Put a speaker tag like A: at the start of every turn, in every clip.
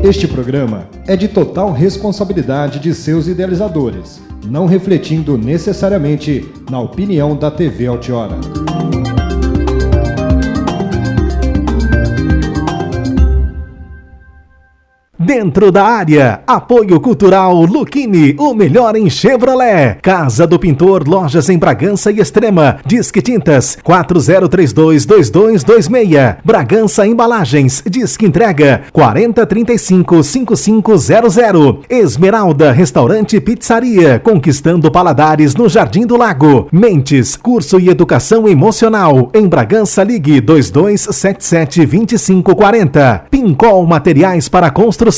A: Este programa é de total responsabilidade de seus idealizadores, não refletindo necessariamente na opinião da TV Altiora.
B: Dentro da área, apoio cultural Luchini, o melhor em Chevrolet. Casa do Pintor, lojas em Bragança e Extrema. Disque Tintas, 4032-2226. Bragança Embalagens, Disque Entrega, 4035-5500. Esmeralda, Restaurante e Pizzaria, conquistando paladares no Jardim do Lago. Mentes, curso e educação emocional. Em Bragança, ligue 2277-2540. Pincol Materiais para Construção.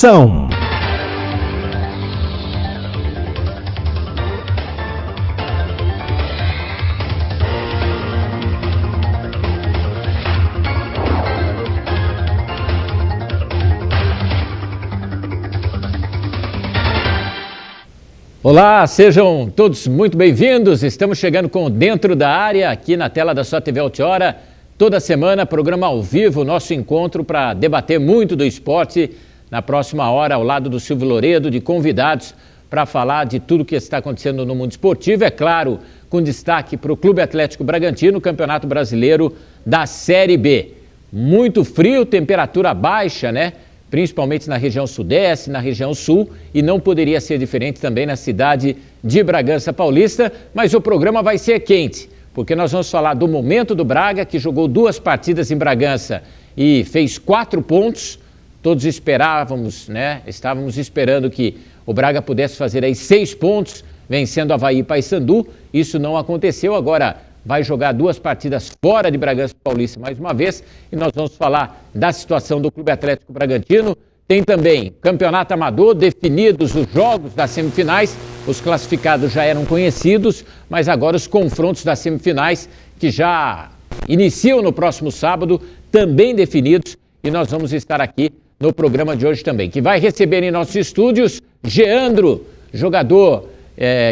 C: Olá, sejam todos muito bem-vindos. Estamos chegando com Dentro da Área, aqui na tela da sua TV Altiora. Toda semana, programa ao vivo, nosso encontro para debater muito do esporte. Na próxima hora, ao lado do Silvio Loredo, de convidados para falar de tudo que está acontecendo no mundo esportivo. É claro, com destaque para o Clube Atlético Bragantino, Campeonato Brasileiro da Série B. Muito frio, temperatura baixa, né? Principalmente na região sudeste, na região sul, e não poderia ser diferente também na cidade de Bragança Paulista, mas o programa vai ser quente, porque nós vamos falar do momento do Braga, que jogou 2 partidas em Bragança e fez 4 pontos. Todos esperávamos, né? Estávamos esperando que o Braga pudesse fazer aí 6 pontos, vencendo Avaí e Paysandu. Isso não aconteceu. Agora vai jogar 2 partidas fora de Bragança Paulista mais uma vez. E nós vamos falar da situação do Clube Atlético Bragantino. Tem também Campeonato Amador, definidos os jogos das semifinais. Os classificados já eram conhecidos, mas agora os confrontos das semifinais, que já iniciam no próximo sábado, também definidos. E nós vamos estar aqui no programa de hoje também, que vai receber em nossos estúdios Geandro, jogador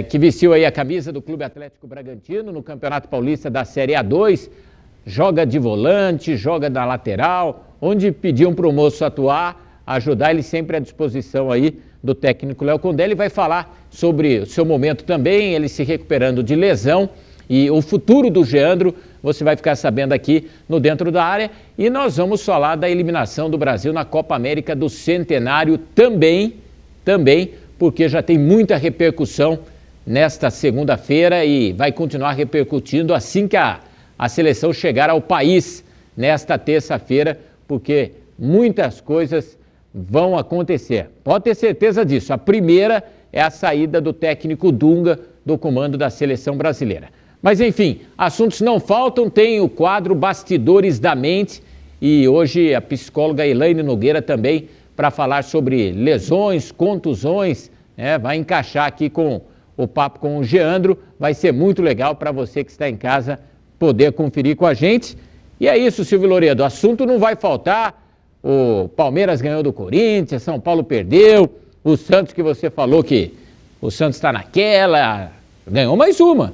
C: que vestiu aí a camisa do Clube Atlético Bragantino no Campeonato Paulista da Série A2, joga de volante, joga na lateral, onde pediam para o moço atuar, ajudar, ele sempre à disposição aí do técnico Léo Condé. Ele vai falar sobre o seu momento também, ele se recuperando de lesão e o futuro do Geandro. Você vai ficar sabendo aqui no Dentro da Área. E nós vamos falar da eliminação do Brasil na Copa América do Centenário também, porque já tem muita repercussão nesta segunda-feira e vai continuar repercutindo assim que a seleção chegar ao país nesta terça-feira, porque muitas coisas vão acontecer. Pode ter certeza disso. A primeira é a saída do técnico Dunga do comando da seleção brasileira. Mas, enfim, assuntos não faltam, tem o quadro Bastidores da Mente e hoje a psicóloga Elaine Nogueira também para falar sobre lesões, contusões, né? Vai encaixar aqui com o papo com o Geandro, vai ser muito legal para você que está em casa poder conferir com a gente. E é isso, Silvio Loredo, assunto não vai faltar, o Palmeiras ganhou do Corinthians, São Paulo perdeu, o Santos que você falou que o Santos está naquela, ganhou mais uma,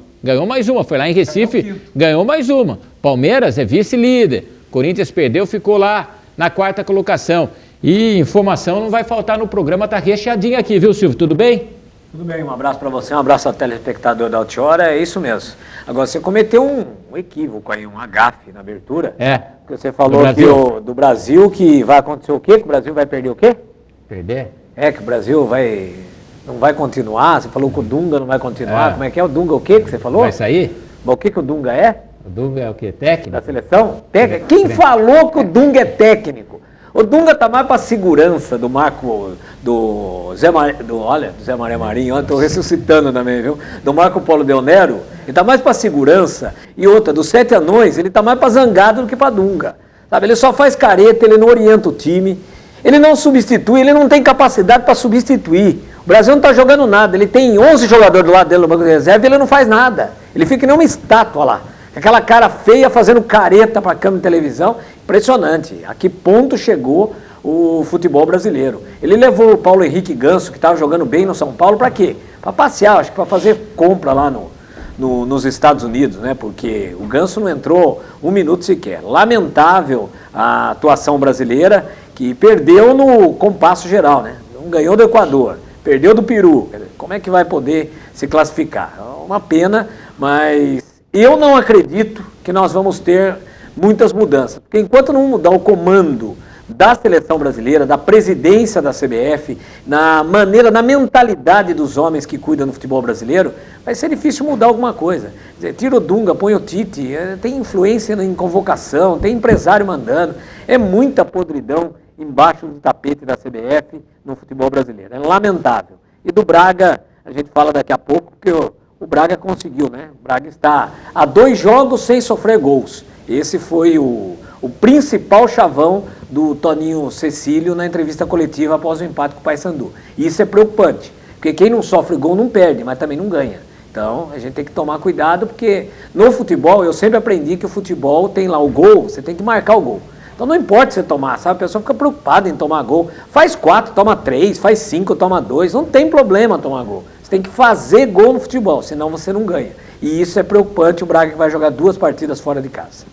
C: foi lá em Recife, ganhou mais uma. Palmeiras é vice-líder, Corinthians perdeu, ficou lá na 4ª colocação. E informação não vai faltar no programa, tá recheadinho aqui, viu, Silvio? Tudo bem?
D: Tudo bem, um abraço para você, um abraço ao telespectador da Altiora, é isso mesmo. Agora, você cometeu um equívoco aí, um agafe na abertura. Porque você falou do Brasil, que vai acontecer o quê? Que o Brasil vai perder o quê?
C: Perder?
D: Que o Brasil não vai continuar, você falou que o Dunga não vai continuar, como é que é o Dunga, o quê que você falou?
C: Vai sair?
D: Mas o que o Dunga é?
C: O Dunga é o quê? Técnico?
D: Da seleção? Quem falou que o Dunga é técnico? O Dunga tá mais para segurança do Marco, do Zé Maria Marinho, estou ressuscitando também, viu? Do Marco Polo Del Nero, ele tá mais para segurança. E outra, dos 7 anões, ele tá mais para zangado do que para Dunga. Sabe? Ele só faz careta, ele não orienta o time, ele não substitui, ele não tem capacidade para substituir. O Brasil não está jogando nada, ele tem 11 jogadores do lado dele no banco de reserva e ele não faz nada. Ele fica que nem uma estátua lá, com aquela cara feia fazendo careta para a câmera de televisão. Impressionante, a que ponto chegou o futebol brasileiro. Ele levou o Paulo Henrique Ganso, que estava jogando bem no São Paulo, para quê? Para passear, acho que para fazer compra lá nos Estados Unidos, né? Porque o Ganso não entrou um minuto sequer. Lamentável a atuação brasileira, que perdeu no compasso geral, né? Não ganhou do Equador, perdeu do Peru. Como é que vai poder se classificar? É uma pena, mas eu não acredito que nós vamos ter muitas mudanças. Porque enquanto não mudar o comando da seleção brasileira, da presidência da CBF, na mentalidade dos homens que cuidam do futebol brasileiro, vai ser difícil mudar alguma coisa. Tira o Dunga, põe o Tite, tem influência em convocação, tem empresário mandando, é muita podridão embaixo do tapete da CBF no futebol brasileiro. É lamentável. E do Braga, a gente fala daqui a pouco, porque o Braga conseguiu, né? O Braga está a 2 jogos sem sofrer gols. Esse foi o principal chavão do Toninho Cecílio na entrevista coletiva após o empate com o Paysandu. E isso é preocupante, porque quem não sofre gol não perde, mas também não ganha. Então, a gente tem que tomar cuidado, porque no futebol, eu sempre aprendi que o futebol tem lá o gol, você tem que marcar o gol. Então, não importa você tomar, sabe? A pessoa fica preocupada em tomar gol. Faz 4, toma 3, faz 5, toma 2, não tem problema tomar gol. Você tem que fazer gol no futebol, senão você não ganha. E isso é preocupante, o Braga que vai jogar 2 partidas fora de casa.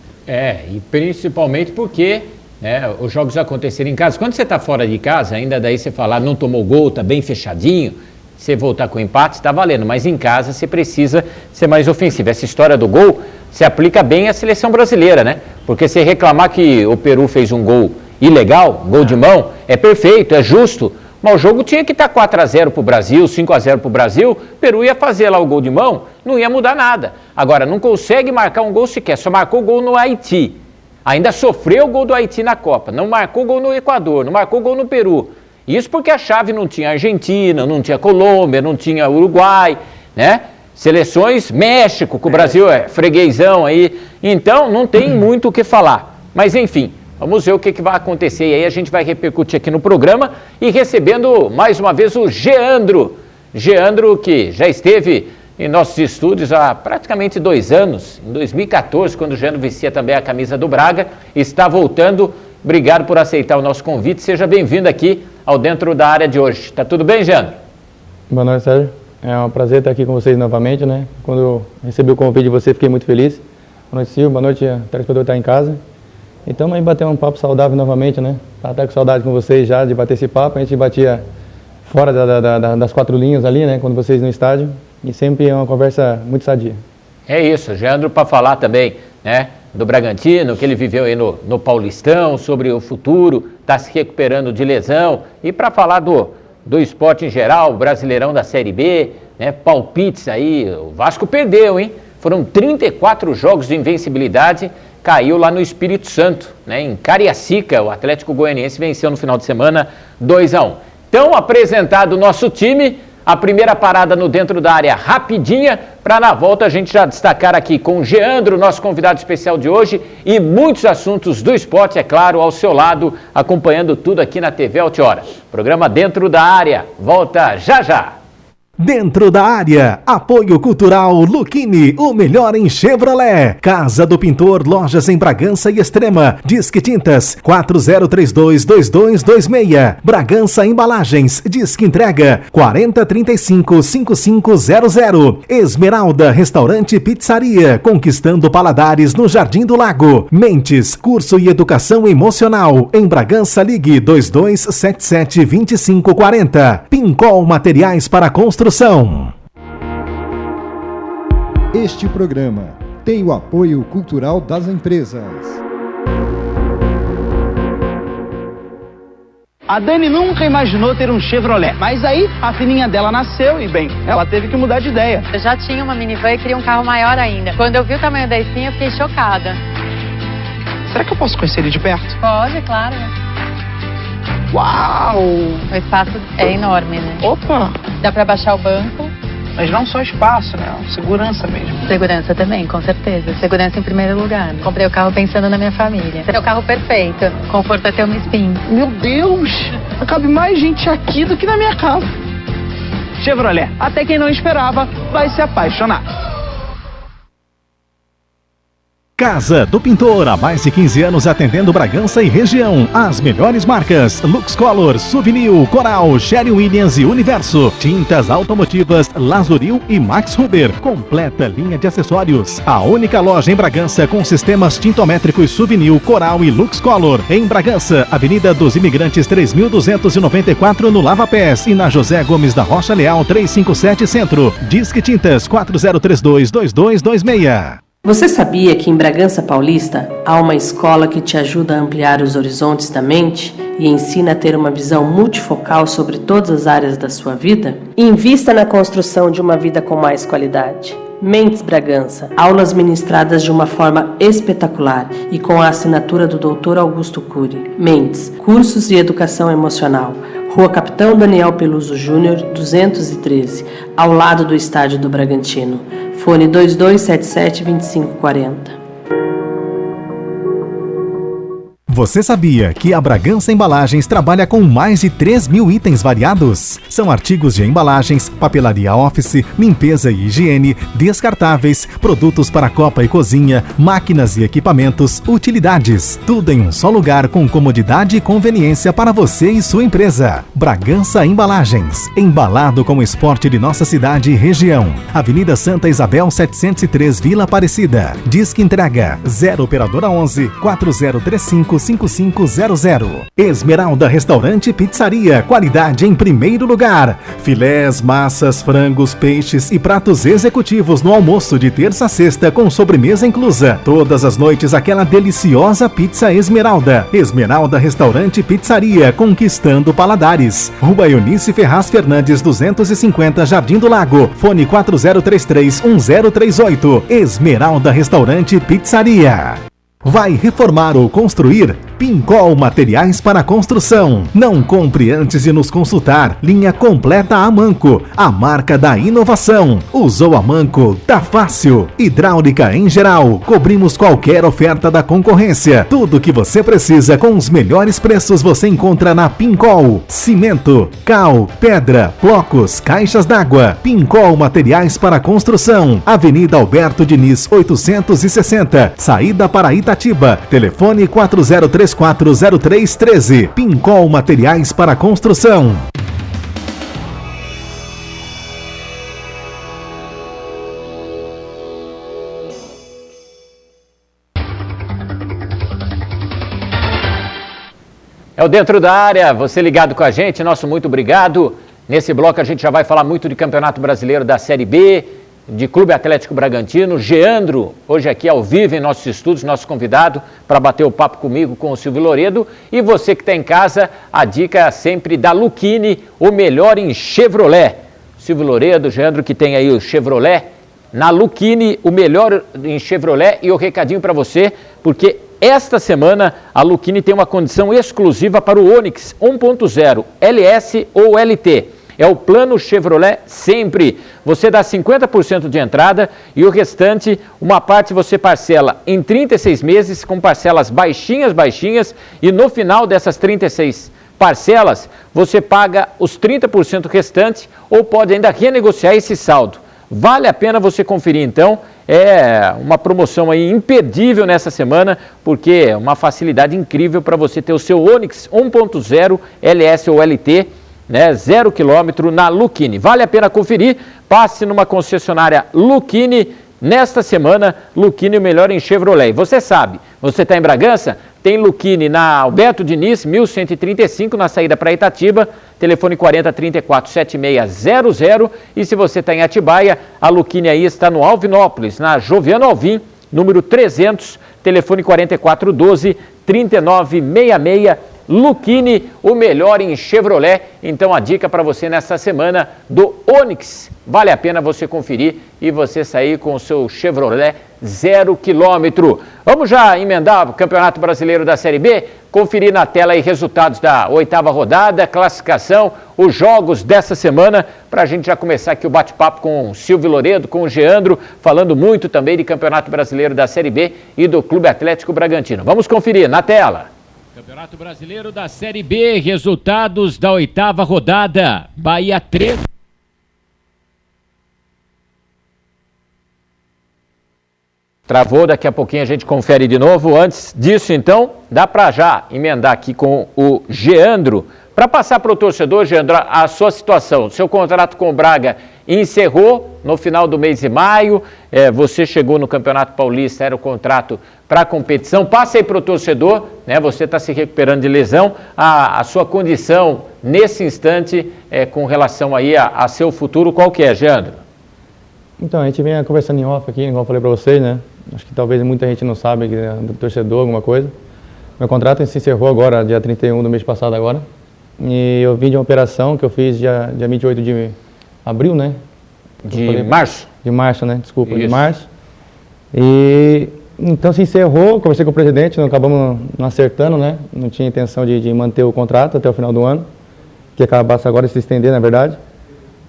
C: E principalmente porque, né, os jogos aconteceram em casa. Quando você está fora de casa, ainda daí você falar, não tomou gol, está bem fechadinho, você voltar com empate, está valendo. Mas em casa você precisa ser mais ofensivo. Essa história do gol se aplica bem à seleção brasileira, né? Porque se reclamar que o Peru fez um gol ilegal, gol de mão, é perfeito, é justo. Mas o jogo tinha que estar 4-0 para o Brasil, 5-0 para o Brasil, o Peru ia fazer lá o gol de mão, não ia mudar nada. Agora, não consegue marcar um gol sequer, só marcou gol no Haiti. Ainda sofreu o gol do Haiti na Copa, não marcou gol no Equador, não marcou gol no Peru. Isso porque a chave não tinha Argentina, não tinha Colômbia, não tinha Uruguai, né? Seleções, México, que o Brasil é freguesão aí, então não tem muito o que falar. Mas enfim, vamos ver o que vai acontecer e aí a gente vai repercutir aqui no programa e recebendo mais uma vez o Geandro. Geandro que já esteve em nossos estúdios há praticamente 2 anos, em 2014, quando o Geandro vestia também a camisa do Braga, está voltando. Obrigado por aceitar o nosso convite, seja bem-vindo aqui ao Dentro da Área de hoje. Tá tudo bem, Geandro?
E: Boa noite, Sérgio. É um prazer estar aqui com vocês novamente, né? Quando eu recebi o convite de você, fiquei muito feliz. Boa noite, Silvio. Boa noite, telespectador está em casa. Então, aí bater um papo saudável novamente, né? Tá até com saudade com vocês já de bater esse papo. A gente batia fora das 4 linhas ali, né? Quando vocês no estádio. E sempre é uma conversa muito sadia. É
C: isso, Geandro, para falar também, né? Do Bragantino, que ele viveu aí no Paulistão, sobre o futuro, está se recuperando de lesão. E para falar do esporte em geral, o Brasileirão da Série B, né? Palpites aí, o Vasco perdeu, hein? Foram 34 jogos de invencibilidade, caiu lá no Espírito Santo, né? Em Cariacica, o Atlético Goianiense venceu no final de semana 2-1. Então, apresentado o nosso time, a primeira parada no Dentro da Área rapidinha, para na volta a gente já destacar aqui com o Geandro, nosso convidado especial de hoje, e muitos assuntos do esporte, é claro, ao seu lado, acompanhando tudo aqui na TV Altiora. Programa Dentro da Área, volta já já.
B: Dentro da Área, apoio cultural Luchini, o melhor em Chevrolet. Casa do Pintor, lojas em Bragança e Extrema. Disque Tintas, 40322226. Bragança Embalagens, Disque Entrega, 4035-5500. Esmeralda, Restaurante e Pizzaria, conquistando paladares no Jardim do Lago. Mentes, curso e educação emocional. Em Bragança, ligue 2277-2540. Pincol Materiais para Construção.
A: Este programa tem o apoio cultural das empresas.
F: A Dani nunca imaginou ter um Chevrolet, mas aí a filhinha dela nasceu e, bem, ela teve que mudar de ideia.
G: Eu já tinha uma minivan e queria um carro maior ainda. Quando eu vi o tamanho da espinha, eu fiquei chocada.
F: Será que eu posso conhecer ele de perto?
G: Pode, claro.
F: Uau!
G: O espaço é enorme, né?
F: Opa!
G: Dá pra baixar o banco.
F: Mas não só espaço, né? Segurança mesmo.
G: Segurança também, com certeza. Segurança em primeiro lugar. Comprei o carro pensando na minha família. É o carro perfeito. Conforto até uma espinha.
F: Meu Deus! Cabe mais gente aqui do que na minha casa. Chevrolet, até quem não esperava vai se apaixonar.
B: Casa do Pintor, há mais de 15 anos atendendo Bragança e região. As melhores marcas: Lux Color, Souvenir, Coral, Sherry Williams e Universo. Tintas automotivas Lazuril e Max Huber. Completa linha de acessórios. A única loja em Bragança com sistemas tintométricos Souvenir, Coral e Lux Color. Em Bragança, Avenida dos Imigrantes 3294 no Lava Pés e na José Gomes da Rocha Leal 357 Centro. Disque Tintas 4032-2226.
H: Você sabia que em Bragança Paulista há uma escola que te ajuda a ampliar os horizontes da mente e ensina a ter uma visão multifocal sobre todas as áreas da sua vida? Invista na construção de uma vida com mais qualidade. Mentes Bragança, aulas ministradas de uma forma espetacular e com a assinatura do Dr. Augusto Cury. Mentes, cursos de educação emocional. Rua Capitão Daniel Peluso Júnior, 213, ao lado do Estádio do Bragantino. Fone 2277-2540.
B: Você sabia que a Bragança Embalagens trabalha com mais de 3.000 itens variados? São artigos de embalagens, papelaria office, limpeza e higiene, descartáveis, produtos para copa e cozinha, máquinas e equipamentos, utilidades. Tudo em um só lugar com comodidade e conveniência para você e sua empresa. Bragança Embalagens, embalado com o esporte de nossa cidade e região. Avenida Santa Isabel 703, Vila Aparecida. Disque entrega 0 operadora 11 4035 5500. Esmeralda Restaurante e Pizzaria, qualidade em primeiro lugar. Filés, massas, frangos, peixes e pratos executivos no almoço de terça a sexta com sobremesa inclusa. Todas as noites aquela deliciosa pizza Esmeralda. Esmeralda Restaurante e Pizzaria, conquistando paladares. Rua Eunice Ferraz Fernandes 250, Jardim do Lago. Fone 4033-1038. Esmeralda Restaurante e Pizzaria. Vai reformar ou construir? Pincol Materiais para Construção. Não compre antes de nos consultar. Linha completa Amanco, a marca da inovação. Usou Amanco, tá fácil. Hidráulica em geral. Cobrimos qualquer oferta da concorrência. Tudo que você precisa com os melhores preços você encontra na Pincol. Cimento, cal, pedra, blocos, caixas d'água. Pincol Materiais para Construção. Avenida Alberto Diniz 860. Saída para Itatiba. Telefone 40340313. Pincol Materiais para Construção.
C: É o Dentro da Área, você ligado com a gente, nosso muito obrigado. Nesse bloco a gente já vai falar muito de Campeonato Brasileiro da Série B, de Clube Atlético Bragantino. Geandro, hoje aqui ao vivo em nossos estúdios, nosso convidado para bater o papo comigo, com o Silvio Loredo. E você que está em casa, a dica é sempre da Lucchini, o melhor em Chevrolet. Silvio Loredo, Geandro, que tem aí o Chevrolet, na Lucchini, o melhor em Chevrolet. E o recadinho para você, porque esta semana a Lucchini tem uma condição exclusiva para o Onix 1.0, LS ou LT. É o plano Chevrolet Sempre. Você dá 50% de entrada e o restante, uma parte você parcela em 36 meses, com parcelas baixinhas, e no final dessas 36 parcelas, você paga os 30% restante ou pode ainda renegociar esse saldo. Vale a pena você conferir, então. É uma promoção aí imperdível nessa semana, porque é uma facilidade incrível para você ter o seu Onix 1.0, LS ou LT, né, 0 km na Lucchini. Vale a pena conferir. Passe numa concessionária Lucchini nesta semana. Lucchini, o melhor em Chevrolet. Você sabe, você está em Bragança? Tem Lucchini na Alberto Diniz, 1135, na saída para Itatiba. Telefone 4034-7600. E se você está em Atibaia, a Lucchini aí está no Alvinópolis, na Joviano Alvim, número 300. Telefone 4412-3966. Lucchini, o melhor em Chevrolet. Então a dica para você nessa semana do Onix. Vale a pena você conferir e você sair com o seu Chevrolet 0 km. Vamos já emendar o Campeonato Brasileiro da Série B? Conferir na tela aí resultados da 8ª rodada, classificação, os jogos dessa semana, para a gente já começar aqui o bate-papo com o Silvio Loredo, com o Geandro, falando muito também de Campeonato Brasileiro da Série B e do Clube Atlético Bragantino. Vamos conferir na tela. Campeonato Brasileiro da Série B, resultados da 8ª rodada. Bahia 3. Travou, daqui a pouquinho a gente confere de novo. Antes disso, então, dá para já emendar aqui com o Geandro. Para passar para o torcedor, Geandro, a sua situação. Seu contrato com o Braga encerrou no final do mês de maio. Você chegou no Campeonato Paulista, era o contrato para a competição. Passa aí para o torcedor, né? Você está se recuperando de lesão. A sua condição nesse instante com relação aí a seu futuro, qual que é, Geandro?
E: Então, a gente vem conversando em off aqui, como eu falei para vocês, né? Acho que talvez muita gente não sabe do torcedor, alguma coisa. Meu contrato se encerrou agora, dia 31 do mês passado agora. E eu vim de uma operação que eu fiz dia 28 de abril, né?
C: Março?
E: De março, né? Desculpa,
C: Isso.
E: De março. E então se encerrou, conversei com o presidente, não acabamos não acertando, né? Não tinha intenção de manter o contrato até o final do ano, que acabasse agora de se estender, na verdade.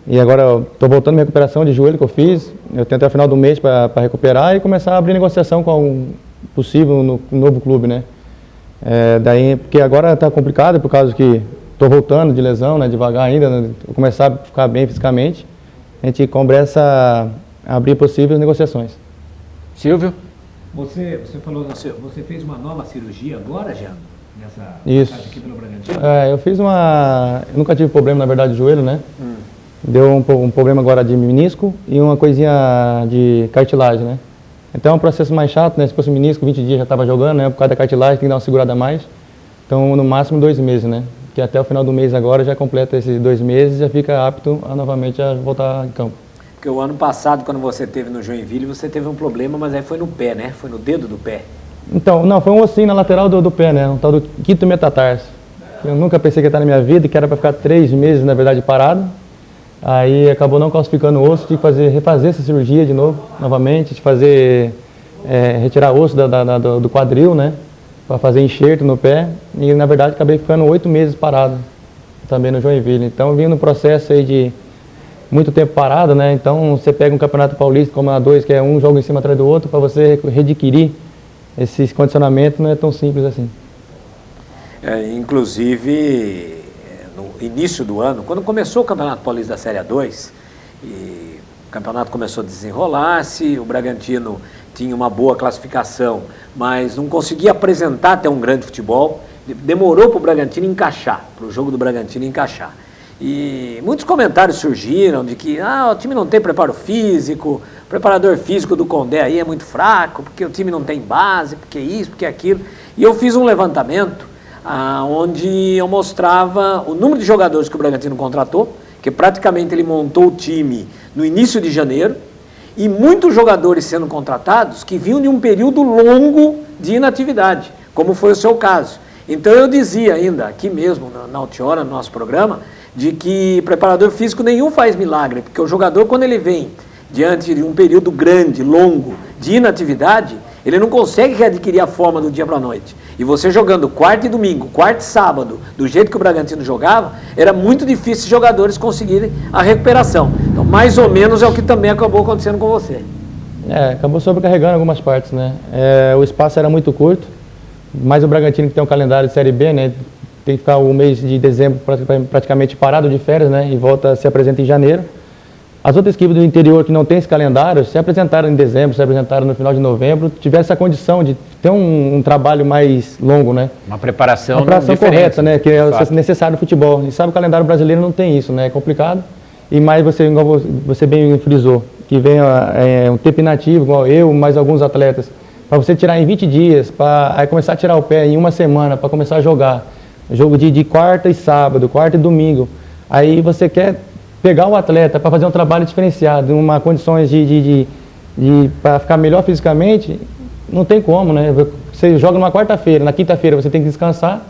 E: E agora eu estou voltando à minha recuperação de joelho que eu fiz. Eu tenho até o final do mês para recuperar e começar a abrir negociação com um possível no novo clube, né? Daí, porque agora está complicado por causa que estou voltando de lesão, né? Devagar ainda, né? Vou começar a ficar bem fisicamente. A gente começa a abrir possíveis negociações.
C: Silvio?
I: Você falou, você fez uma nova cirurgia agora, Jean? Nessa
E: Isso.
I: passagem aqui pelo Bragantino?
E: Eu fiz eu nunca tive problema, na verdade, de joelho, né? Deu um problema agora de menisco e uma coisinha de cartilagem, né? Então é um processo mais chato, né? Se fosse menisco, 20 dias já estava jogando, né? Por causa da cartilagem tem que dar uma segurada a mais. Então, no máximo 2 meses, né? Que até o final do mês agora já completa esses 2 meses e já fica apto novamente a voltar em campo.
D: Porque o ano passado, quando você esteve no Joinville, você teve um problema, mas aí foi no pé, né? Foi no dedo do pé.
E: Então, não, foi um ossinho na lateral do pé, né? Um tal do quinto metatarso. Eu nunca pensei que ia estar na minha vida, que era para ficar 3 meses, na verdade, parado. Aí acabou não calcificando o osso, tive que refazer essa cirurgia de novo, novamente, retirar osso do quadril, né? Para fazer enxerto no pé. E, na verdade, acabei ficando 8 meses parado também no Joinville. Então, vim no processo aí de muito tempo parado, né? Então, você pega um Campeonato Paulista como a A2, que é um jogo em cima atrás do outro, para você readquirir esse condicionamento não é tão simples assim.
D: Inclusive, no início do ano, quando começou o Campeonato Paulista da Série A2, e o campeonato começou a desenrolar-se, o Bragantino tinha uma boa classificação, mas não conseguia apresentar até um grande futebol, demorou para o Bragantino encaixar, para o jogo do Bragantino encaixar. E muitos comentários surgiram de que o time não tem preparo físico, o preparador físico do Condé aí é muito fraco, porque o time não tem base, porque isso, porque aquilo. E eu fiz um levantamento onde eu mostrava o número de jogadores que o Bragantino contratou, que praticamente ele montou o time no início de janeiro, e muitos jogadores sendo contratados que vinham de um período longo de inatividade, como foi o seu caso. Então eu dizia ainda, aqui mesmo na Altiora, no nosso programa, de que preparador físico nenhum faz milagre, porque o jogador, quando ele vem diante de um período grande, longo, de inatividade, ele não consegue readquirir a forma do dia para a noite. E você jogando quarta e domingo, quarta e sábado, do jeito que o Bragantino jogava, era muito difícil os jogadores conseguirem a recuperação. Então, mais ou menos é o que também acabou acontecendo com você.
E: Acabou sobrecarregando algumas partes, né? O espaço era muito curto, mas o Bragantino, que tem um calendário de Série B, né? Tem que ficar o mês de dezembro praticamente parado de férias, né? E volta, se apresenta em janeiro. As outras equipes do interior que não tem esse calendário se apresentaram em dezembro, se apresentaram no final de novembro, tiveram essa condição de ter um trabalho mais longo, né?
C: Uma preparação
E: correta, né? Que é necessário no futebol. E sabe, o calendário brasileiro não tem isso, né? É complicado. E mais igual você bem frisou, que vem um tempo inativo, igual eu, mais alguns atletas, para você tirar em 20 dias, para começar a tirar o pé em uma semana, para começar a jogar. Jogo de quarta e sábado, quarta e domingo. Aí você quer pegar o atleta para fazer um trabalho diferenciado, uma condições para ficar melhor fisicamente, não tem como, né? Você joga numa quarta-feira, na quinta-feira você tem que descansar,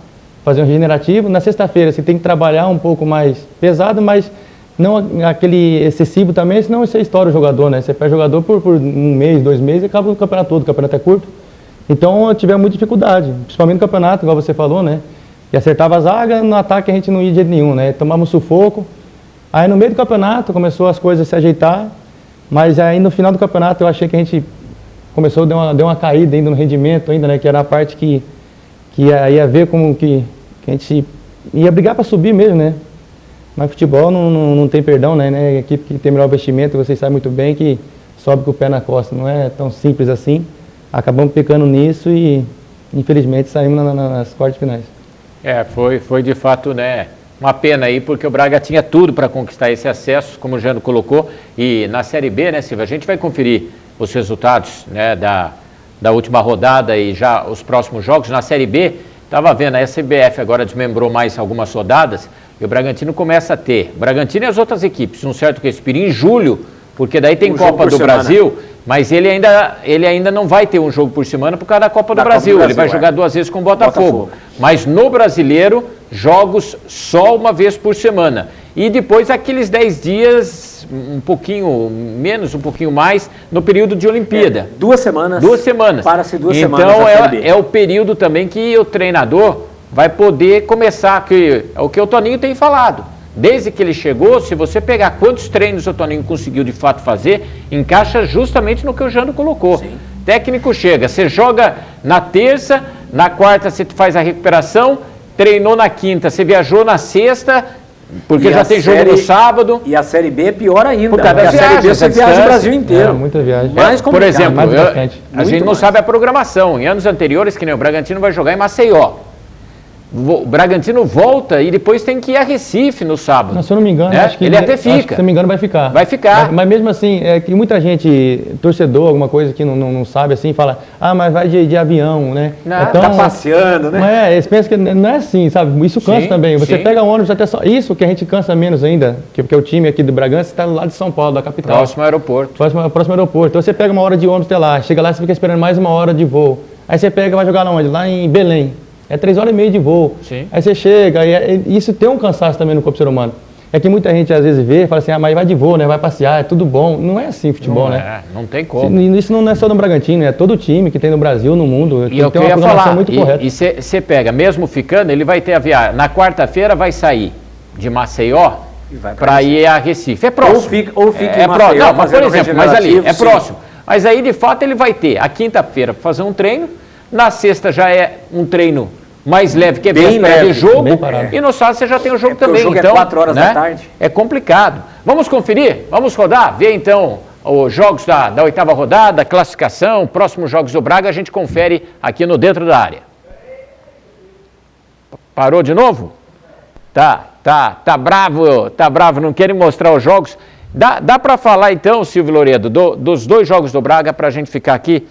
E: fazer um regenerativo, na sexta-feira você tem que trabalhar um pouco mais pesado, mas não aquele excessivo também, senão você estoura o jogador, né? Você perde o jogador por 1 mês, 2 meses e acaba o campeonato todo, o campeonato é curto. Então eu tive muita dificuldade, principalmente no campeonato, igual você falou, né? E acertava a zaga, no ataque a gente não ia de jeito nenhum, né? Tomava um sufoco. Aí no meio do campeonato começou as coisas a se ajeitar, mas aí no final do campeonato eu achei que a gente começou, deu uma caída ainda no rendimento, ainda, né? Que era a parte que ia ver como que a gente ia brigar para subir mesmo, né? Mas futebol não tem perdão, né? A equipe que tem melhor investimento, vocês sabem muito bem que sobe com o pé na costa, não é tão simples assim. acabamos pecando nisso e infelizmente saímos nas quartas finais.
C: Foi de fato, né, uma pena aí, porque o Braga tinha tudo para conquistar esse acesso, como o Jano colocou, e na Série B, né, Silvia, a gente vai conferir os resultados, né, da última rodada e já os próximos jogos. Na Série B, estava vendo, a SBF agora desmembrou mais algumas rodadas, e o Bragantino começa a ter, o Bragantino e as outras equipes, um certo respiro em julho, porque daí tem Copa do Brasil, mas ele ainda não vai ter um jogo por semana por causa da Copa do Brasil. Ele vai jogar 2 vezes com o Botafogo. Mas no Brasileiro, jogos só uma vez por semana. E depois aqueles 10 dias, um pouquinho menos, um pouquinho mais, no período de Olimpíada.
D: 2 semanas.
C: 2 semanas.
D: Para-se 2
C: semanas. Então é o período também que o treinador vai poder começar, que é o que o Toninho tem falado. Desde que ele chegou, se você pegar quantos treinos o Toninho conseguiu de fato fazer, encaixa justamente no que o Jano colocou. Sim. Técnico chega, você joga na terça, na quarta você faz a recuperação, treinou na quinta, você viajou na sexta, porque já tem jogo no sábado.
D: E a Série B é pior ainda.
C: Por causa das viagens,
D: você viaja o Brasil inteiro.
E: Muita viagem.
D: Mais
C: por exemplo, a gente não sabe a programação. Em anos anteriores, que nem o Bragantino vai jogar em Maceió. O Bragantino volta e depois tem que ir a Recife no sábado.
E: Não, se eu não me engano, acho que
C: ele até fica.
E: Acho que, se eu não me engano, vai ficar.
C: Vai ficar.
E: Mas mesmo assim, é que muita gente, torcedor, alguma coisa que não sabe, assim, fala, mas vai de avião, né?
D: Não, então, tá passeando, né?
E: Mas eles pensam que não é assim, sabe? Isso cansa também. Você pega ônibus até só. Isso que a gente cansa menos ainda, porque o time aqui do Bragança está do lado de São Paulo, da capital.
C: Próximo aeroporto.
E: Próximo aeroporto. Então você pega 1 hora de ônibus até lá, chega lá, você fica esperando mais 1 hora de voo. Aí você pega e vai jogar lá onde? Lá em Belém. É 3 horas e meia de voo. Sim. Aí você chega, e isso tem um cansaço também no corpo do ser humano. É que muita gente às vezes vê e fala assim, mas vai de voo, né? Vai passear, é tudo bom. Não é assim futebol, né?
C: Não tem como.
E: Isso não é só no Bragantino, é todo time que tem no Brasil, no mundo.
C: E eu queria falar, muito correta. E você pega, mesmo ficando, ele vai ter a viagem. Na quarta-feira vai sair de Maceió para ir a Recife. É próximo.
D: Ou fica em Maceió.
C: Não, mas por exemplo, mas ali, é próximo. Mas aí, de fato, ele vai ter a quinta-feira para fazer um treino, na sexta já é um treino mais leve, que é bem leve de jogo, e no sábado você já tem o jogo também.
D: O jogo
C: então,
D: é 4 horas da tarde.
C: É complicado. Vamos conferir? Vamos rodar? Ver então os jogos da 8ª rodada, classificação, próximos jogos do Braga, a gente confere aqui no Dentro da Área. Parou de novo? Tá bravo, não querem mostrar os jogos. Dá para falar então, Silvio Loredo, dos 2 jogos do Braga, para a gente ficar aqui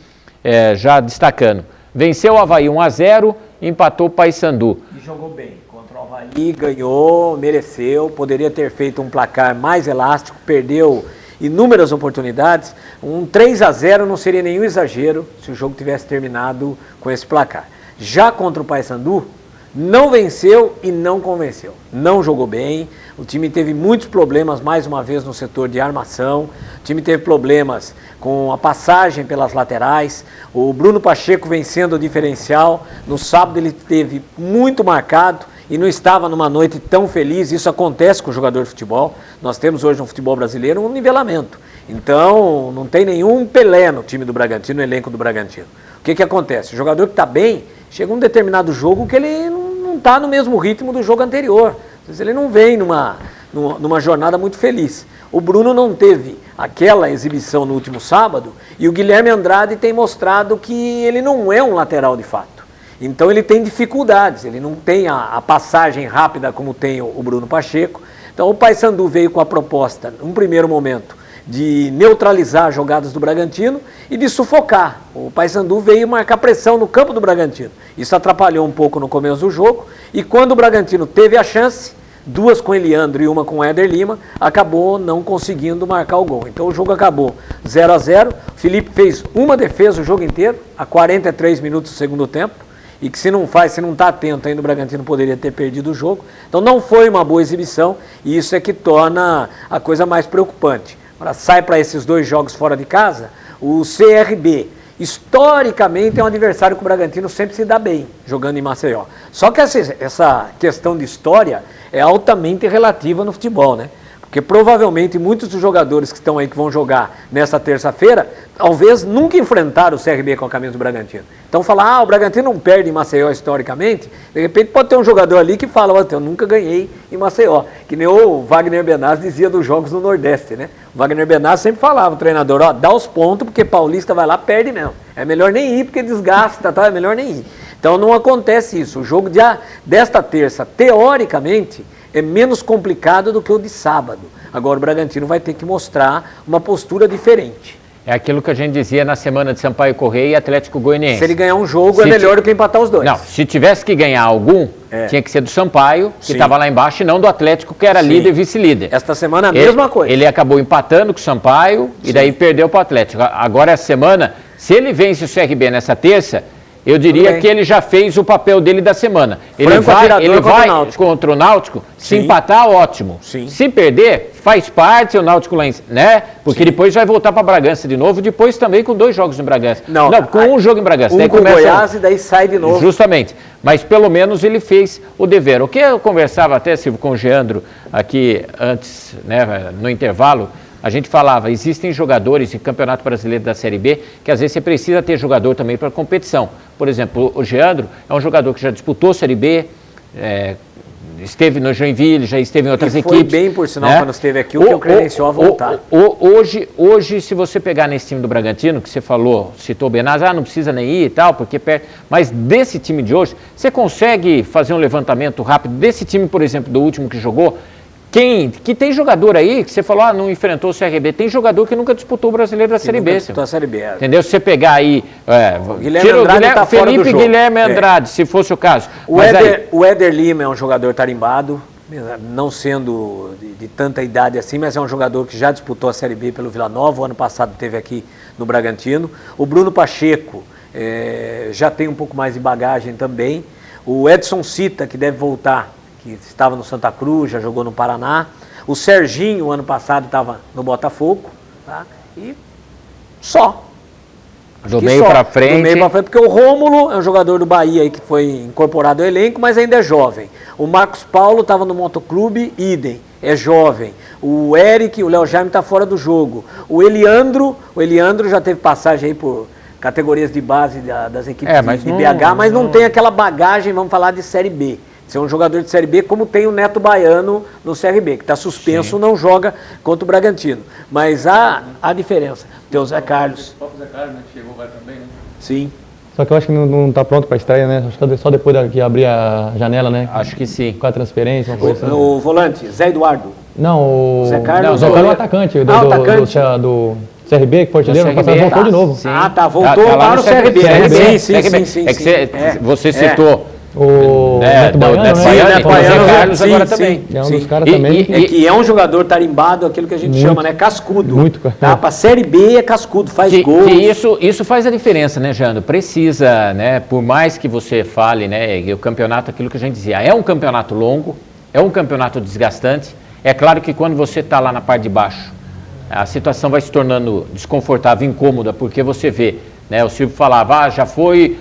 C: já destacando. Venceu o Avaí 1-0, empatou o Paysandu.
D: E jogou bem contra o Avaí, ganhou, mereceu, poderia ter feito um placar mais elástico, perdeu inúmeras oportunidades. Um 3-0 não seria nenhum exagero se o jogo tivesse terminado com esse placar. Já contra o Paysandu, não venceu e não convenceu. Não jogou bem, o time teve muitos problemas mais uma vez no setor de armação, o time teve problemas com a passagem pelas laterais, o Bruno Pacheco vencendo o diferencial, no sábado ele teve muito marcado e não estava numa noite tão feliz. Isso acontece com o jogador de futebol, nós temos hoje no futebol brasileiro um nivelamento, então não tem nenhum Pelé no time do Bragantino, no elenco do Bragantino. O que acontece? O jogador que está bem, chega um determinado jogo que ele não está no mesmo ritmo do jogo anterior. Às vezes ele não vem numa jornada muito feliz. O Bruno não teve aquela exibição no último sábado e o Guilherme Andrade tem mostrado que ele não é um lateral de fato. Então ele tem dificuldades, ele não tem a passagem rápida como tem o Bruno Pacheco. Então o Paysandu veio com a proposta, num primeiro momento, de neutralizar as jogadas do Bragantino e de sufocar. O Paysandu veio marcar pressão no campo do Bragantino. Isso atrapalhou um pouco no começo do jogo e quando o Bragantino teve a chance, 2 com Eliandro e 1 com Éder Lima, acabou não conseguindo marcar o gol. Então o jogo acabou 0-0. O Felipe fez uma defesa o jogo inteiro, a 43 minutos do segundo tempo, e que se não está atento ainda, o Bragantino poderia ter perdido o jogo. Então não foi uma boa exibição e isso é que torna a coisa mais preocupante. Agora sai para esses 2 jogos fora de casa, o CRB, historicamente é um adversário que o Bragantino sempre se dá bem, jogando em Maceió. Só que essa questão de história é altamente relativa no futebol, né? Porque provavelmente muitos dos jogadores que estão aí, que vão jogar nessa terça-feira, talvez nunca enfrentaram o CRB com a camisa do Bragantino. Então falar, o Bragantino não perde em Maceió historicamente, de repente pode ter um jogador ali que fala, eu nunca ganhei em Maceió. Que nem o Wagner Benassi dizia dos jogos no Nordeste, né? O Wagner Benassi sempre falava, o treinador, dá os pontos, porque paulista vai lá, perde mesmo. É melhor nem ir, porque desgasta, tá? É melhor nem ir. Então não acontece isso. O jogo desta terça, teoricamente, é menos complicado do que o de sábado. Agora o Bragantino vai ter que mostrar uma postura diferente.
C: É aquilo que a gente dizia na semana de Sampaio Corrêa e Atlético Goianiense.
D: Se ele ganhar um jogo, é melhor do que empatar os dois.
C: Não, se tivesse que ganhar algum, tinha que ser do Sampaio, que estava lá embaixo, e não do Atlético, que era líder e vice-líder.
D: Esta semana é a mesma coisa.
C: Ele acabou empatando com o Sampaio e daí perdeu para o Atlético. Agora, essa semana, se ele vence o CRB nessa terça, eu diria que ele já fez o papel dele da semana. Ele vai contra o Náutico, se empatar, ótimo. Sim. Se perder, faz parte o Náutico lá, né? Porque depois vai voltar para Bragança de novo, depois também com 2 jogos em Bragança. Não, com um jogo em Bragança.
D: Daí com Goiás e daí sai de novo.
C: Justamente. Mas pelo menos ele fez o dever. O que eu conversava até, Silvio, com o Geandro aqui antes, né, no intervalo, a gente falava, existem jogadores em Campeonato Brasileiro da Série B que às vezes você precisa ter jogador também para competição. Por exemplo, o Geandro é um jogador que já disputou Série B, esteve no Joinville, já esteve em outras equipes.
D: Foi bem, por sinal, quando esteve aqui, o que o credenciou a voltar.
C: Hoje, se você pegar nesse time do Bragantino, que você falou, citou o Benazzi, não precisa nem ir e tal, porque mas desse time de hoje, você consegue fazer um levantamento rápido desse time, por exemplo, do último que jogou? Que tem jogador aí, que você falou, não enfrentou o CRB, tem jogador que nunca disputou o Brasileiro da Série B.
D: Disputou a Série B.
C: Entendeu? Se você pegar aí,
D: Guilherme Andrade tá fora do jogo.
C: Guilherme Andrade, se fosse o caso.
D: O Éder Lima é um jogador tarimbado, não sendo de tanta idade assim, mas é um jogador que já disputou a Série B pelo Vila Nova, o ano passado esteve aqui no Bragantino. O Bruno Pacheco já tem um pouco mais de bagagem também. O Edson Cita, que deve voltar, que estava no Santa Cruz, já jogou no Paraná. O Serginho, ano passado, estava no Botafogo. Tá? E só.
C: Do meio para frente.
D: Do meio para frente, porque o Rômulo é um jogador do Bahia aí que foi incorporado ao elenco, mas ainda é jovem. O Marcos Paulo estava no Motoclube, idem, é jovem. O Eric, o Léo Jaime está fora do jogo. O Eliandro já teve passagem aí por categorias de base das equipes de BH, mas não tem aquela bagagem, vamos falar, de Série B. Ser um jogador de Série B, como tem o Neto Baiano no CRB, que está suspenso, não joga contra o Bragantino. Mas há diferença. Tem o Zé Carlos. O próprio Zé Carlos, né, que chegou agora também, né? Sim.
E: Só que eu acho que não está pronto para a estreia, né? Acho que só depois que abrir a janela, né?
C: Acho que sim.
E: Com a transferência, uma coisa assim.
D: O volante, Zé Eduardo.
E: Não, o
D: Zé Carlos.
E: Zé Carlos é o atacante do CRB, que foi artilheiro, passado voltou de novo.
D: Sim. Voltou lá no CRB. Sim.
C: É que você citou...
E: O Neto Baiano,
C: Neto Baiano Carlos agora também.
E: É um dos caras também.
D: Que é um jogador tarimbado, aquilo que a gente chama, né? Cascudo.
E: Muito.
D: Tá? Para Série B é cascudo, faz gol.
C: Isso faz a diferença, né, Jando? Precisa, né? Por mais que você fale, né? O campeonato, aquilo que a gente dizia, é um campeonato longo, é um campeonato desgastante. É claro que quando você está lá na parte de baixo, a situação vai se tornando desconfortável, incômoda, porque você vê, né? O Silvio falava, já foi...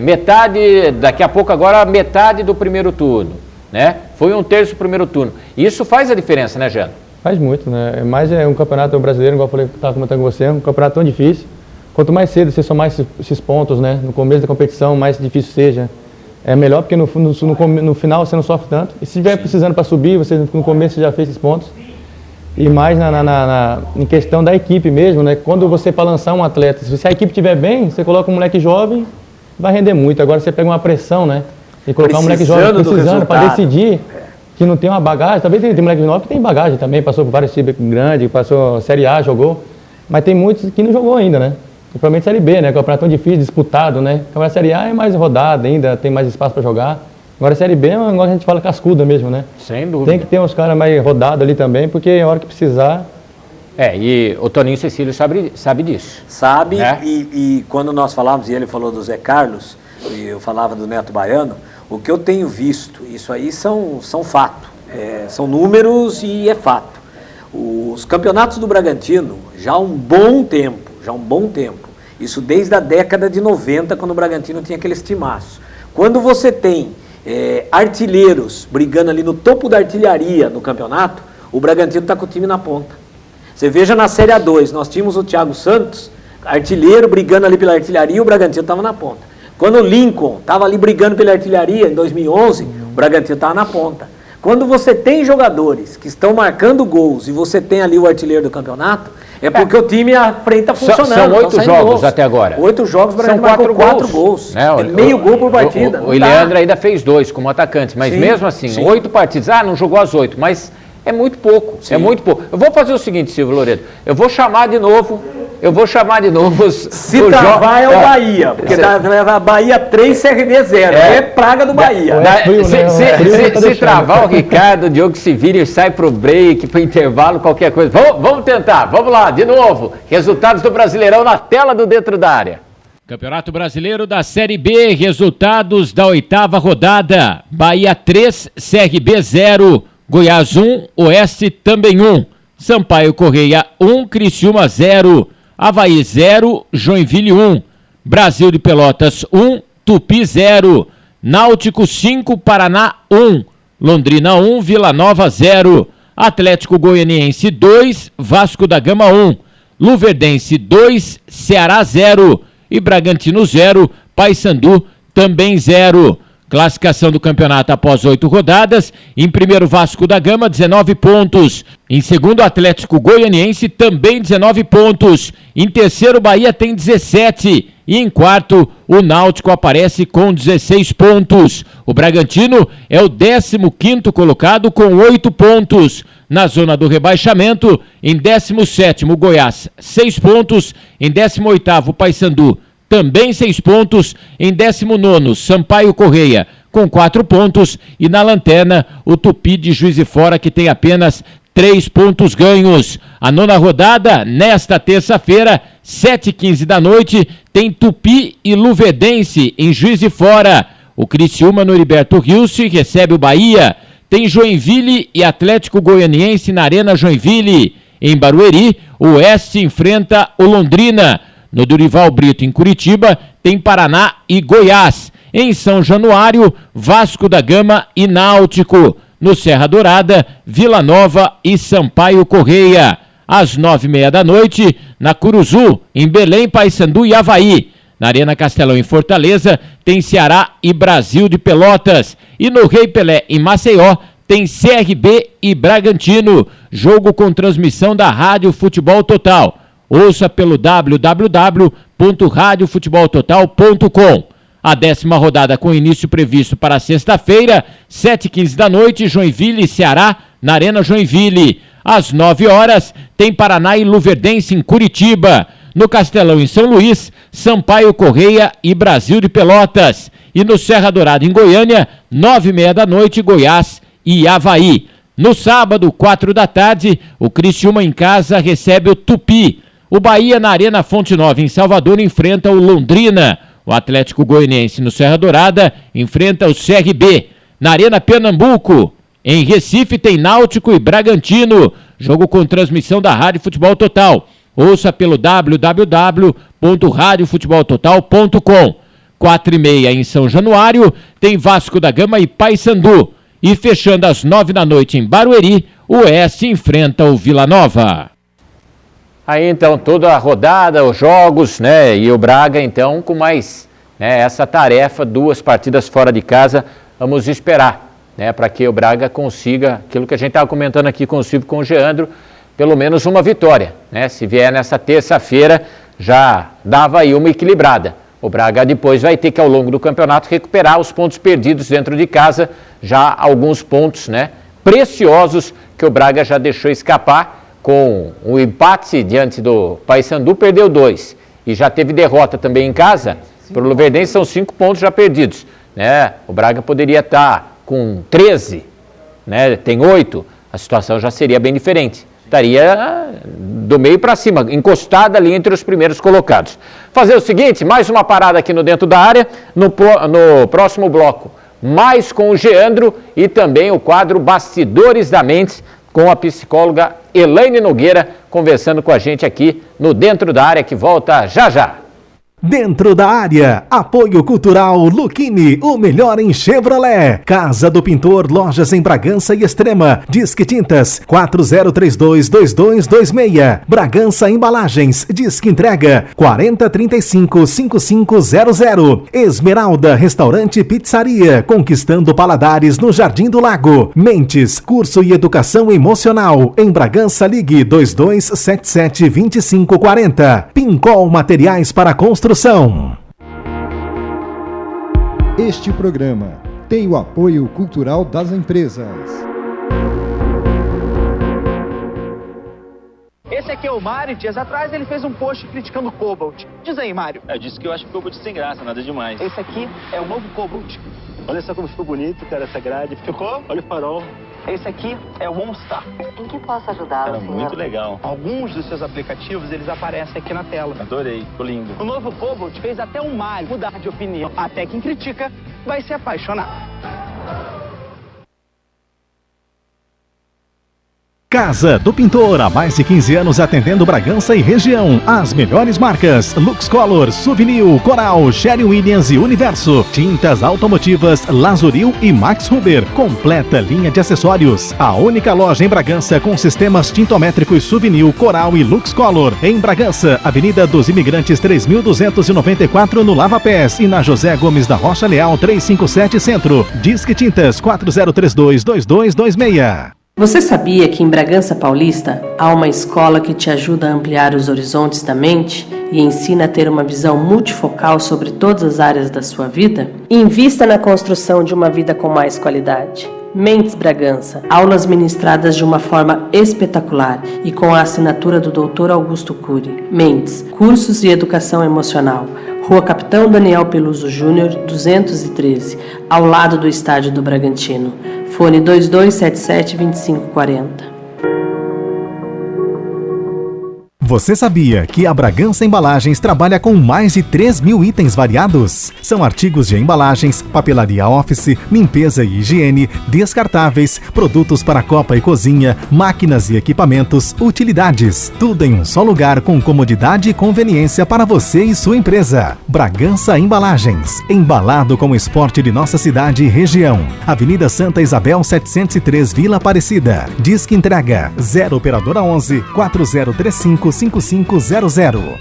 C: metade, daqui a pouco agora metade do primeiro turno, né? Foi 1/3 do primeiro turno. Isso faz a diferença, né, Jano?
E: Faz muito, né? Mas é um campeonato brasileiro, igual eu falei, estava comentando com você, é um campeonato tão difícil. Quanto mais cedo você somar esses pontos, né? No começo da competição, mais difícil seja. É melhor porque no final você não sofre tanto. E se estiver precisando para subir, você no começo você já fez esses pontos. E mais em questão da equipe mesmo, né? Quando você para lançar um atleta, se a equipe estiver bem, você coloca um moleque jovem, vai render muito. Agora você pega uma pressão, né? E colocar um moleque jovem precisando para decidir que não tem uma bagagem. Também tem moleque jovem que tem bagagem também, passou por vários times grandes, passou Série A, jogou. Mas tem muitos que não jogou ainda, né? Principalmente Série B, né? Que é um campeonato tão difícil, disputado, né? Agora a Série A é mais rodada ainda, tem mais espaço para jogar. Agora a Série B, agora a gente fala cascuda mesmo, né?
C: Sem dúvida.
E: Tem que ter uns caras mais rodados ali também, porque a hora que precisar...
C: E o Toninho Cecílio sabe disso.
D: Sabe, né? E quando nós falávamos, e ele falou do Zé Carlos, e eu falava do Neto Baiano, o que eu tenho visto, isso aí são fato, são números e é fato. Os campeonatos do Bragantino, já há um bom tempo, isso desde a década de 90, quando o Bragantino tinha aqueles timaços. Quando você tem artilheiros brigando ali no topo da artilharia no campeonato, o Bragantino está com o time na ponta. Você veja na Série A2, nós tínhamos o Thiago Santos, artilheiro, brigando ali pela artilharia, e o Bragantino estava na ponta. Quando o Lincoln estava ali brigando pela artilharia, em 2011, o Bragantino estava na ponta. Quando você tem jogadores que estão marcando gols e você tem ali o artilheiro do campeonato, é porque o time à frente está funcionando.
C: São 8 jogos gols. Até agora.
D: 8 jogos, o Bragantino marcou 4 gols. É meio gol por partida.
C: O Leandro ainda fez 2 como atacante, mas mesmo assim, 8 partidas, não jogou as 8, mas é muito pouco, é muito pouco. Eu vou fazer o seguinte, Silvio Loreto, eu vou chamar de novo os...
D: Se travar é o Bahia, porque a Bahia 3, CRB 0, é praga do Bahia.
C: Se travar o Ricardo, o Diogo se vira e sai pro break, pro intervalo, qualquer coisa. Vamos tentar, vamos lá, de novo. Resultados do Brasileirão na tela do Dentro da Área. Campeonato Brasileiro da Série B, resultados da 8ª rodada. Bahia 3, CRB 0, Goiás 1, Oeste também 1. Sampaio Correia 1, Criciúma 0. Avaí 0, Joinville 1, Brasil de Pelotas 1, Tupi 0, Náutico 5, Paraná 1, Londrina 1, Vila Nova 0, Atlético Goianiense 2, Vasco da Gama 1, Luverdense 2, Ceará 0 e Bragantino 0, Paysandu também 0. Classificação do campeonato após 8 rodadas. Em primeiro, Vasco da Gama, 19 pontos. Em segundo, Atlético Goianiense, também 19 pontos. Em terceiro, Bahia tem 17. E em quarto, o Náutico aparece com 16 pontos. O Bragantino é o 15º colocado com 8 pontos. Na zona do rebaixamento, em 17º, Goiás, 6 pontos. Em 18º, Paysandu, também 6 pontos. Em 19º, Sampaio Correia, com 4 pontos. E na lanterna, o Tupi de Juiz de Fora, que tem apenas 3 pontos ganhos. A 9ª rodada, nesta terça-feira, 7h15 da noite, tem Tupi e Luverdense em Juiz de Fora. O Criciúma, no Heriberto Rilse, recebe o Bahia. Tem Joinville e Atlético Goianiense na Arena Joinville. Em Barueri, o Oeste enfrenta o Londrina. No Dorival Brito, em Curitiba, tem Paraná e Goiás. Em São Januário, Vasco da Gama e Náutico. No Serra Dourada, Vila Nova e Sampaio Correia. Às 9h30 da noite, na Curuzu, em Belém, Paysandu e Avaí. Na Arena Castelão, em Fortaleza, tem Ceará e Brasil de Pelotas. E no Rei Pelé, em Maceió, tem CRB e Bragantino. Jogo com transmissão da Rádio Futebol Total. Ouça pelo www.radiofuteboltotal.com. A 10ª rodada com início previsto para sexta-feira, 7h15 da noite, Joinville e Ceará, na Arena Joinville. Às 9h, tem Paraná e Luverdense em Curitiba. No Castelão, em São Luís, Sampaio Correia e Brasil de Pelotas. E no Serra Dourada, em Goiânia, 9h30 da noite, Goiás e Avaí. No sábado, 4 da tarde, o Criciúma em casa recebe o Tupi. O Bahia, na Arena Fonte Nova, em Salvador, enfrenta o Londrina. O Atlético Goianiense, no Serra Dourada, enfrenta o CRB. Na Arena Pernambuco, em Recife, tem Náutico e Bragantino. Jogo com transmissão da Rádio Futebol Total. Ouça pelo www.radiofuteboltotal.com. 4h30 em São Januário, tem Vasco da Gama e Paysandu. E fechando às 9h da noite em Barueri, o Oeste enfrenta o Vila Nova. Aí então toda a rodada, os jogos, né? E o Braga então com mais essa tarefa, 2 partidas fora de casa, vamos esperar, né? Para que o Braga consiga aquilo que a gente estava comentando aqui com o Silvio e com o Geandro, pelo menos uma vitória, né? Se vier nessa terça-feira, já dava aí uma equilibrada. O Braga depois vai ter que, ao longo do campeonato, recuperar os pontos perdidos dentro de casa, já alguns pontos, né? Preciosos que o Braga já deixou escapar. Com o empate diante do Paysandu, perdeu 2. E já teve derrota também em casa. Para o Luverdense são 5 pontos já perdidos, né? O Braga poderia estar com 13, né? Tem 8, a situação já seria bem diferente. Estaria do meio para cima, encostada ali entre os primeiros colocados. Fazer o seguinte, mais uma parada aqui no Dentro da Área, no próximo bloco, mais com o Geandro e também o quadro Bastidores da Mente, com a psicóloga Elaine Nogueira, conversando com a gente aqui no Dentro da Área, que volta já já.
B: Dentro da área, apoio cultural Luchini, o melhor em Chevrolet. Casa do Pintor, lojas em Bragança e Extrema. Disque Tintas, 4032-2226. Bragança Embalagens, Disque Entrega, 4035-5500. Esmeralda, Restaurante e Pizzaria, conquistando paladares no Jardim do Lago. Mentes, curso e educação emocional. Em Bragança, ligue 2277-2540. Pincol Materiais para Construção.
A: Este programa tem o apoio cultural das empresas.
F: Esse aqui é o Mário. Dias atrás ele fez um post criticando o Cobalt. Diz aí, Mário.
J: Eu disse que eu acho o Cobalt sem graça, nada demais.
F: Esse aqui é o novo Cobalt.
J: Olha só como ficou bonito, cara, essa grade. Ficou? Olha o farol.
F: Esse aqui é o OnStar.
G: Em que posso ajudá-lo,
J: Era muito legal.
F: Alguns dos seus aplicativos, eles aparecem aqui na tela.
J: Adorei, ficou lindo.
F: O novo Cobalt fez até o Mário mudar de opinião. Até quem critica vai se apaixonar.
B: Casa do Pintor, há mais de 15 anos atendendo Bragança e região. As melhores marcas: Lux Color, Souvenir, Coral, Sherry Williams e Universo. Tintas automotivas Lazuril e Max Huber. Completa linha de acessórios. A única loja em Bragança com sistemas tintométricos Souvenir, Coral e Lux Color. Em Bragança, Avenida dos Imigrantes 3294 no Lava Pés e na José Gomes da Rocha Leal 357 Centro. Disque Tintas 4032-2226.
H: Você sabia que em Bragança Paulista há uma escola que te ajuda a ampliar os horizontes da mente e ensina a ter uma visão multifocal sobre todas as áreas da sua vida? Invista na construção de uma vida com mais qualidade. Mentes Bragança, aulas ministradas de uma forma espetacular e com a assinatura do Dr. Augusto Cury. Mentes, cursos de educação emocional. Rua Capitão Daniel Peluso Júnior, 213, ao lado do Estádio do Bragantino. Fone 2277-2540.
B: Você sabia que a Bragança Embalagens trabalha com mais de 3.000 itens variados? São artigos de embalagens, papelaria office, limpeza e higiene, descartáveis, produtos para copa e cozinha, máquinas e equipamentos, utilidades. Tudo em um só lugar com comodidade e conveniência para você e sua empresa. Bragança Embalagens, embalado com o esporte de nossa cidade e região. Avenida Santa Isabel 703, Vila Aparecida. Disque Entrega 0 operadora 11 4035 5500.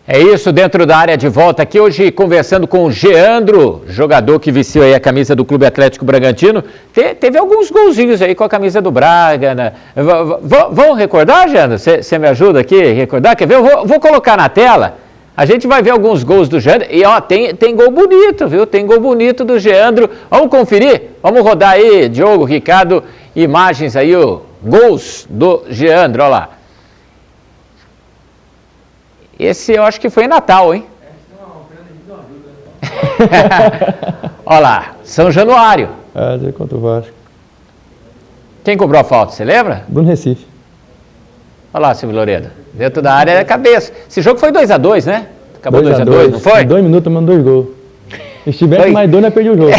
C: É isso, dentro da área de volta aqui, hoje conversando com o Geandro, jogador que vestiu aí a camisa do Clube Atlético Bragantino. Teve alguns golzinhos aí com a camisa do Braga, né? Vamos recordar, Geandro? Você me ajuda aqui a recordar? Quer ver? Eu vou colocar na tela. A gente vai ver alguns gols do Geandro. E ó, tem gol bonito, viu? Tem gol bonito do Geandro. Vamos conferir? Vamos rodar aí, Diogo, Ricardo, imagens aí, ó, gols do Geandro, ó lá. Esse eu acho que foi em Natal, hein? Olha lá, São Januário.
E: Você contra o Vasco.
C: Quem cobrou a falta, você lembra?
E: Bruno Recife.
C: Olha lá, Silvio Loredo. Dentro da área é cabeça. Esse jogo foi 2-2, né? Acabou 2-2, não foi?
E: Em 2 minutos, mandou 2 gols. Se tivesse mais 2, nós perdeu o jogo.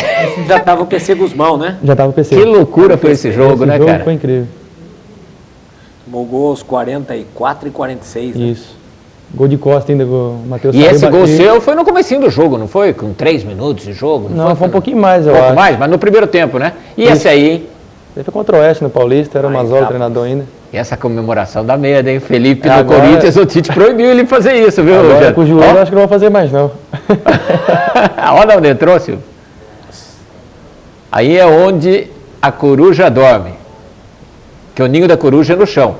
D: Já tava o PC Guzmão, né?
E: Já tava o PC.
C: Que loucura foi esse jogo, né, cara?
E: Foi incrível.
D: Tomou gol aos 44 e 46. Né?
E: Isso. Gol de costa ainda com o Matheus.
C: E esse gol seu foi no comecinho do jogo, não foi? Com 3 minutos de jogo?
E: Não, foi um pouquinho mais, eu acho.
C: Um pouco mais, mas no primeiro tempo, né? E esse aí, hein?
E: Ele foi contra o Oeste no Paulista, era o Mazola, treinador ainda.
C: E essa comemoração dá medo, hein? Felipe no Corinthians, o Tite proibiu ele fazer isso, viu?
E: Agora com o joelho, acho que não vou fazer mais, não.
C: Olha onde entrou, Silvio. Aí é onde a coruja dorme. Que o ninho da coruja é no chão.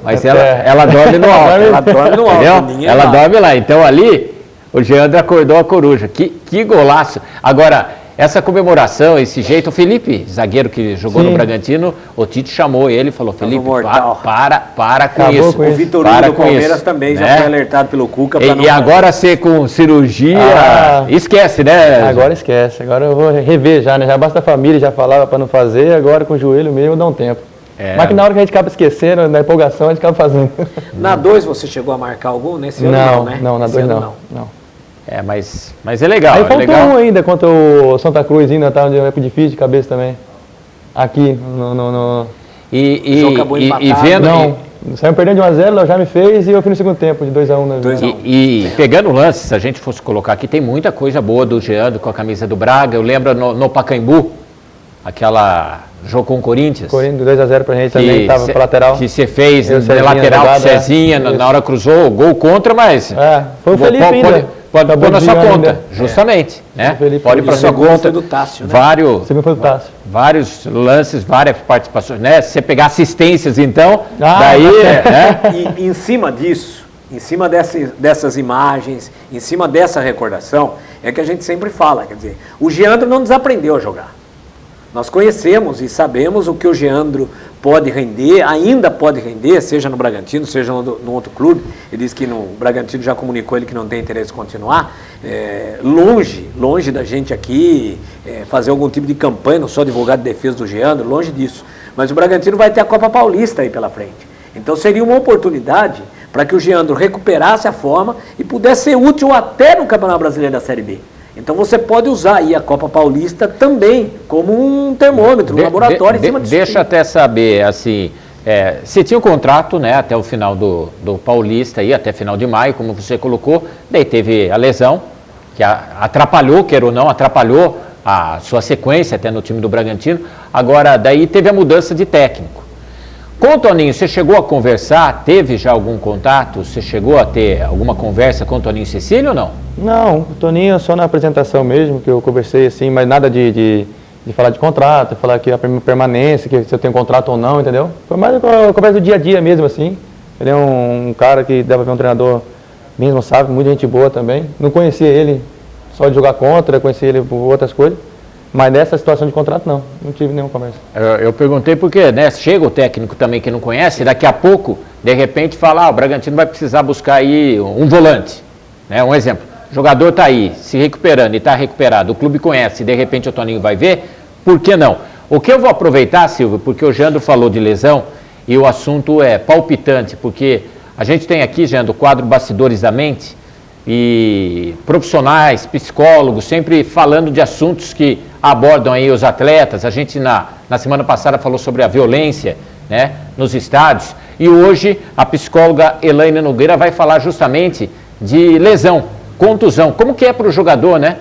C: Mas ela dorme no alto.
D: Ela dorme no alto.
C: Ela dorme lá. Então ali, o Geandro acordou a coruja. Que golaço. Agora, essa comemoração, esse jeito, o Felipe, zagueiro que jogou no Bragantino, o Tite chamou ele e falou, Felipe, para com isso.
D: O Vitor Hugo do Palmeiras também já foi alertado pelo Cuca.
C: E agora ser com cirurgia, esquece, né?
E: Agora esquece. Agora eu vou rever já, né? Já basta a família, já falava para não fazer, agora com o joelho mesmo dá um tempo. Mas que na hora que a gente acaba esquecendo, na empolgação, a gente acaba fazendo.
D: Na 2 você chegou a marcar algum nesse ano?
E: Não, na 2 não.
C: Mas é legal.
E: Aí faltou
C: legal.
E: um ainda contra o Santa Cruz, ainda estava de época difícil de cabeça também. Aqui, no...
C: E vendo...
E: Não, saiu perdendo de 1-0, o Jaime fez e eu fui no segundo tempo, de 2-1.
C: E pegando o lance, se a gente fosse colocar aqui, tem muita coisa boa do Geandro com a camisa do Braga. Eu lembro no Pacaembu, aquela jogo com o Corinthians.
E: 2-0 pra gente também, estava pra lateral.
C: Que você fez na lateral com o Cezinha, na hora cruzou, gol contra, mas...
E: foi o Felipe ainda.
C: Pode pôr na sua conta, justamente, né? Pode ir para sua conta.
D: Do Tássio, né?
C: Vários lances, várias participações, né? Se você pegar assistências, então,
D: E em cima disso, em cima dessas imagens, em cima dessa recordação, é que a gente sempre fala, quer dizer, o Geandro não desaprendeu a jogar. Nós conhecemos e sabemos o que o Geandro pode render, ainda pode render, seja no Bragantino, seja no outro clube. Ele disse que no Bragantino já comunicou ele que não tem interesse em continuar. Longe da gente aqui fazer algum tipo de campanha, não só divulgar de defesa do Geandro, longe disso. Mas o Bragantino vai ter a Copa Paulista aí pela frente. Então seria uma oportunidade para que o Geandro recuperasse a forma e pudesse ser útil até no Campeonato Brasileiro da Série B. Então você pode usar aí a Copa Paulista também como um termômetro, um laboratório em cima disso.
C: Deixa até saber, assim, você tinha um contrato, né, até o final do Paulista, aí, até final de maio, como você colocou, daí teve a lesão, que atrapalhou, quer ou não, atrapalhou a sua sequência até no time do Bragantino. Agora, daí teve a mudança de técnico. Com o Toninho, você chegou a conversar, teve já algum contato, você chegou a ter alguma conversa com o Toninho Cecílio ou não?
E: Não, o Toninho só na apresentação mesmo, que eu conversei assim, mas nada de falar de contrato, falar que a permanência, que se eu tenho contrato ou não, entendeu? Foi mais a conversa do dia a dia mesmo, assim. Ele é um cara que deve ver um treinador mesmo, sabe, muita gente boa também. Não conhecia ele só de jogar contra, conhecia ele por outras coisas. Mas nessa situação de contrato, não tive nenhuma conversa.
C: Eu perguntei porque, né, chega o técnico também que não conhece, daqui a pouco, de repente, fala, o Bragantino vai precisar buscar aí um volante, né, um exemplo. O jogador está aí, se recuperando e está recuperado, o clube conhece, de repente o Toninho vai ver, por que não? O que eu vou aproveitar, Silvio, porque o Jandro falou de lesão e o assunto é palpitante, porque a gente tem aqui, Jandro, o quadro Bastidores da Mente, e profissionais, psicólogos, sempre falando de assuntos que abordam aí os atletas. A gente na semana passada falou sobre a violência, né, nos estádios, e hoje a psicóloga Elaine Nogueira vai falar justamente de lesão, contusão, como que é para o jogador, né?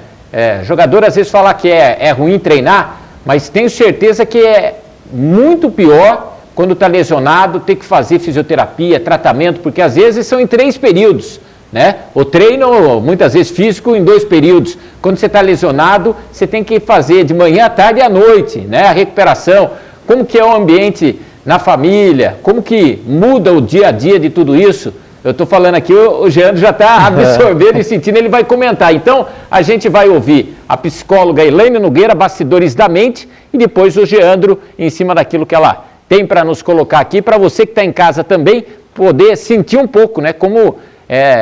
C: Jogador às vezes fala que é ruim treinar, mas tenho certeza que é muito pior quando está lesionado, ter que fazer fisioterapia, tratamento, porque às vezes são em 3 períodos. Né? O treino, muitas vezes físico, em 2 períodos. Quando você está lesionado, você tem que fazer de manhã, à tarde e à noite, né? A recuperação. Como que é o ambiente na família? Como que muda o dia a dia de tudo isso? Eu estou falando aqui, o Geandro já está absorvendo e sentindo, ele vai comentar. Então, a gente vai ouvir a psicóloga Elaine Nogueira, Bastidores da Mente, e depois o Geandro, em cima daquilo que ela tem para nos colocar aqui, para você que está em casa também, poder sentir um pouco, né? Como...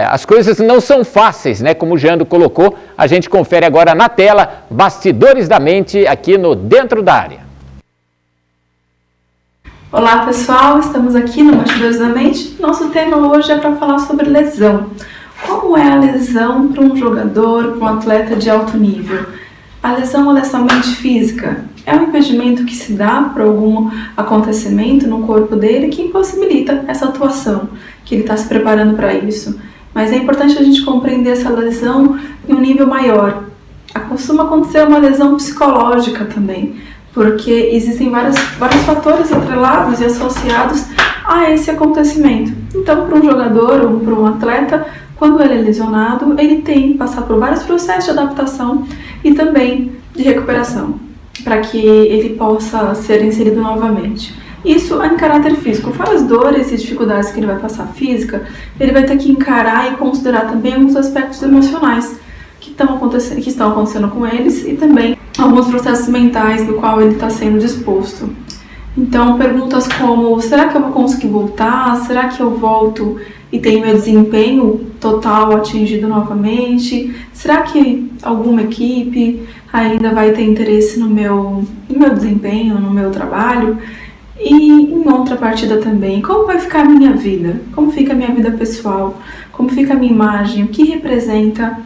C: as coisas não são fáceis, né? Como o Geandro colocou, a gente confere agora na tela, Bastidores da Mente, aqui no Dentro da Área.
K: Olá pessoal, estamos aqui no Bastidores da Mente. Nosso tema hoje é para falar sobre lesão. Como é a lesão para um jogador, para um atleta de alto nível? A lesão ela é somente física? É um impedimento que se dá por algum acontecimento no corpo dele que impossibilita essa atuação, que ele está se preparando para isso. Mas é importante a gente compreender essa lesão em um nível maior. Costuma acontecer uma lesão psicológica também, porque existem vários fatores atrelados e associados a esse acontecimento. Então, para um jogador ou para um atleta, quando ele é lesionado, ele tem que passar por vários processos de adaptação e também de recuperação, para que ele possa ser inserido novamente. Isso em caráter físico. Fora as dores e dificuldades que ele vai passar física, ele vai ter que encarar e considerar também alguns aspectos emocionais que estão acontecendo com eles e também alguns processos mentais do qual ele está sendo disposto. Então, perguntas como, será que eu vou conseguir voltar? Será que eu volto e tenho meu desempenho total atingido novamente? Será que alguma equipe ainda vai ter interesse no meu desempenho, no meu trabalho? E em outra partida também, como vai ficar a minha vida? Como fica a minha vida pessoal? Como fica a minha imagem? O que representa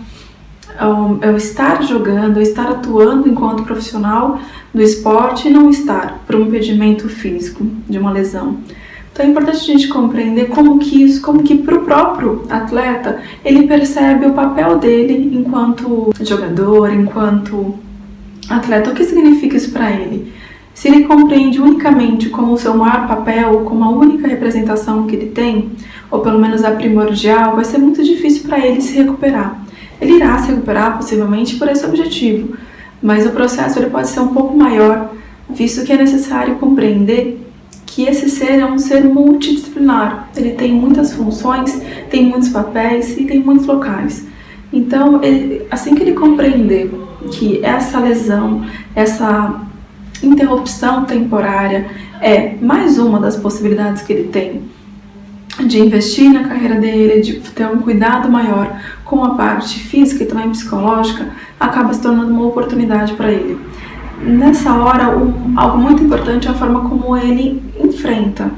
K: é o estar jogando, é o estar atuando enquanto profissional do esporte e não estar por um impedimento físico de uma lesão. Então é importante a gente compreender como que para o próprio atleta ele percebe o papel dele enquanto jogador, enquanto atleta. O que significa isso para ele? Se ele compreende unicamente como o seu maior papel, como a única representação que ele tem, ou pelo menos a primordial, vai ser muito difícil para ele se recuperar. Ele irá se recuperar possivelmente por esse objetivo, mas o processo ele pode ser um pouco maior, visto que é necessário compreender que esse ser é um ser multidisciplinar. Ele tem muitas funções, tem muitos papéis e tem muitos locais. Então, assim que ele compreender que essa lesão, essa interrupção temporária é mais uma das possibilidades que ele tem de investir na carreira dele, de ter um cuidado maior com a parte física e também psicológica, acaba se tornando uma oportunidade para ele. Nessa hora, algo muito importante é a forma como ele enfrenta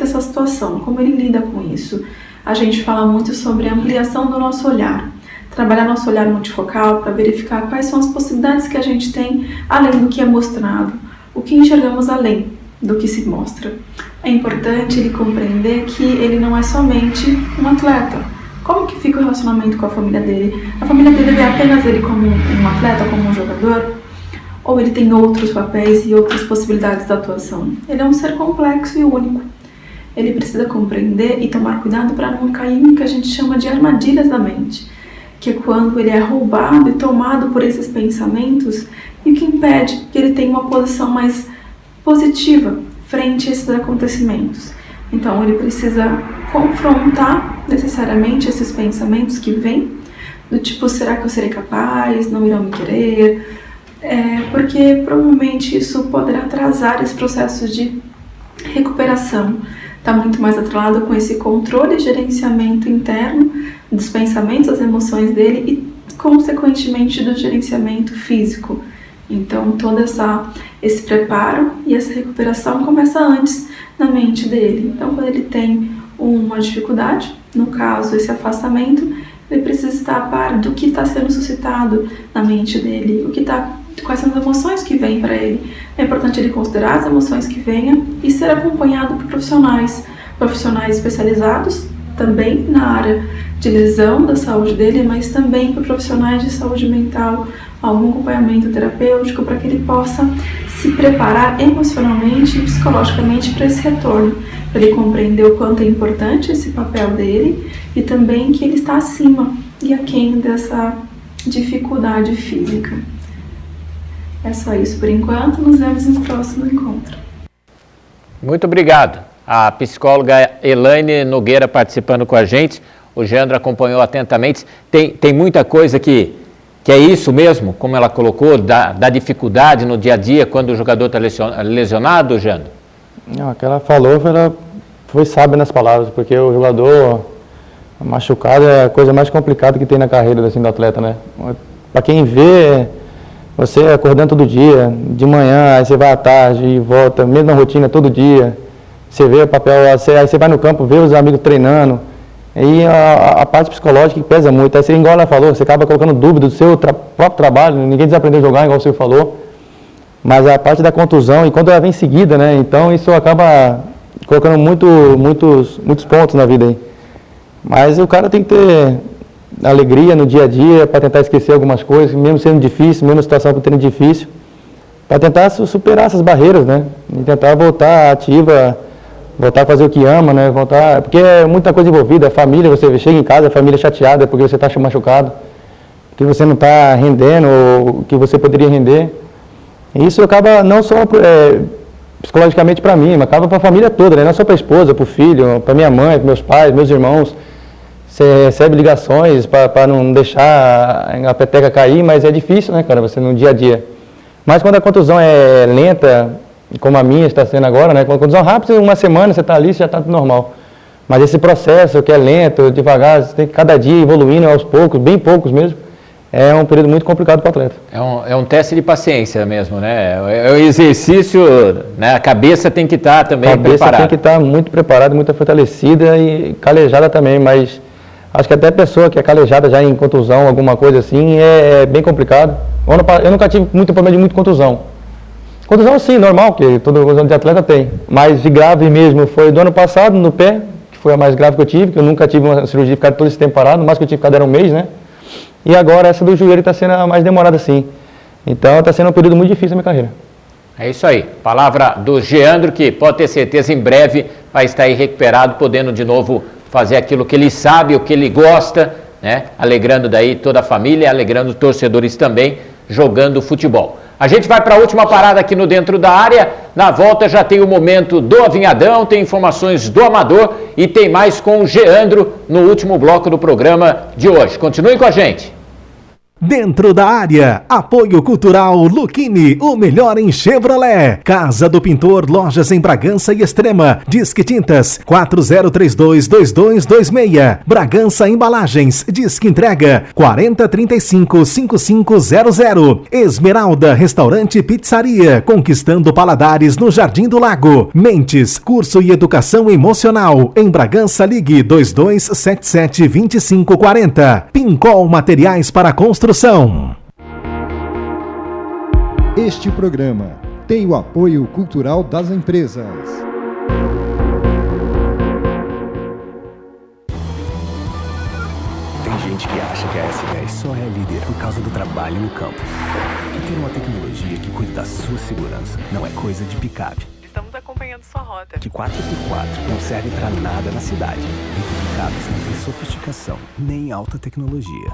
K: essa situação, como ele lida com isso. A gente fala muito sobre a ampliação do nosso olhar, trabalhar nosso olhar multifocal para verificar quais são as possibilidades que a gente tem além do que é mostrado, o que enxergamos além do que se mostra. É importante ele compreender que ele não é somente um atleta. Como que fica o relacionamento com a família dele? A família dele vê apenas ele como um atleta, como um jogador? Ou ele tem outros papéis e outras possibilidades de atuação? Ele é um ser complexo e único. Ele precisa compreender e tomar cuidado para não cair no que a gente chama de armadilhas da mente, que é quando ele é roubado e tomado por esses pensamentos e o que impede que ele tenha uma posição mais positiva frente a esses acontecimentos. Então ele precisa confrontar necessariamente esses pensamentos que vêm, do tipo, será que eu serei capaz? Não irão me querer? Porque provavelmente isso poderá atrasar esse processo de recuperação. Está muito mais atrelado com esse controle e gerenciamento interno dos pensamentos, das emoções dele e, consequentemente, do gerenciamento físico. Então, todo esse preparo e essa recuperação começa antes na mente dele. Então, quando ele tem uma dificuldade, no caso, esse afastamento, ele precisa estar a par do que está sendo suscitado na mente dele, quais são as emoções que vêm para ele. É importante ele considerar as emoções que venham e ser acompanhado por profissionais especializados, também na área de lesão da saúde dele, mas também por profissionais de saúde mental, algum acompanhamento terapêutico para que ele possa se preparar emocionalmente e psicologicamente para esse retorno, para ele compreender o quanto é importante esse papel dele e também que ele está acima e aquém dessa dificuldade física. É só isso por enquanto, nos vemos no próximo encontro.
C: Muito obrigado. A psicóloga Elaine Nogueira participando com a gente. O Geandro acompanhou atentamente. Tem muita coisa que é isso mesmo, como ela colocou, da dificuldade no dia a dia quando o jogador está lesionado, Geandro?
E: Não, o que ela falou foi sábia nas palavras, porque o jogador machucado é a coisa mais complicada que tem na carreira assim, do atleta, né? Para quem vê, você acordando todo dia, de manhã, aí você vai à tarde e volta, mesma rotina todo dia, você vê o papel, aí você vai no campo, vê os amigos treinando, e a parte psicológica que pesa muito. Aí você, igual ela falou, você acaba colocando dúvida do seu próprio trabalho, ninguém desaprendeu a jogar, igual você falou, mas a parte da contusão, e quando ela vem em seguida, né, então isso acaba colocando muitos pontos na vida aí. Mas o cara tem que ter alegria no dia a dia para tentar esquecer algumas coisas, mesmo sendo difícil, mesmo a situação sendo difícil, para tentar superar essas barreiras, né, e tentar voltar ativa, voltar a fazer o que ama, né, porque é muita coisa envolvida, a família, você chega em casa, a família chateada porque você está machucado, que você não está rendendo o que você poderia render. E isso acaba não só psicologicamente para mim, mas acaba para a família toda, né, não só para a esposa, para o filho, para minha mãe, para meus pais, meus irmãos. Você recebe ligações para não deixar a peteca cair, mas é difícil, né, cara, você no dia a dia. Mas quando a contusão é lenta, como a minha está sendo agora, né, quando a contusão rápida, uma semana você está ali, já está tudo normal. Mas esse processo que é lento, devagar, você tem que cada dia evoluindo aos poucos, bem poucos mesmo, é um período muito complicado para o atleta.
C: É um teste de paciência mesmo, né? É um exercício, né? A cabeça tem que estar também preparada. A cabeça
E: tem que estar muito preparada, muito fortalecida e calejada também, mas Acho que até pessoa que é calejada já em contusão, alguma coisa assim, é bem complicado. Eu nunca tive muito problema de muita contusão. Contusão sim, normal, que todo contusão de atleta tem. Mas de grave mesmo foi do ano passado, no pé, que foi a mais grave que eu tive, que eu nunca tive uma cirurgia, ficar todo esse tempo parado, no máximo que eu tive ficado era um mês, né? E agora essa do joelho está sendo a mais demorada sim. Então está sendo um período muito difícil na minha carreira.
C: É isso aí, palavra do Geandro, que pode ter certeza em breve vai estar aí recuperado, podendo de novo fazer aquilo que ele sabe, o que ele gosta, né? Alegrando daí toda a família, alegrando os torcedores também, jogando futebol. A gente vai para a última parada aqui no Dentro da Área. Na volta já tem o momento do Avinhadão, tem informações do Amador e tem mais com o Geandro no último bloco do programa de hoje. Continue com a gente.
B: Dentro da Área, apoio cultural Luchini, o melhor em Chevrolet. Casa do Pintor, lojas em Bragança e Extrema. Disque Tintas, 40322226. Bragança Embalagens, Disque Entrega, 4035-5500. Esmeralda, Restaurante e Pizzaria, conquistando paladares no Jardim do Lago. Mentes, curso e educação emocional. Em Bragança, ligue 2277-2540. Pincol Materiais para Construção.
A: Este programa tem o apoio cultural das empresas.
L: Tem gente que acha que a S10 só é líder por causa do trabalho no campo. E ter uma tecnologia que cuida da sua segurança não é coisa de picape.
M: Estamos acompanhando sua rota.
L: Que 4x4 não serve pra nada na cidade. E que picapes não tem sofisticação nem alta tecnologia.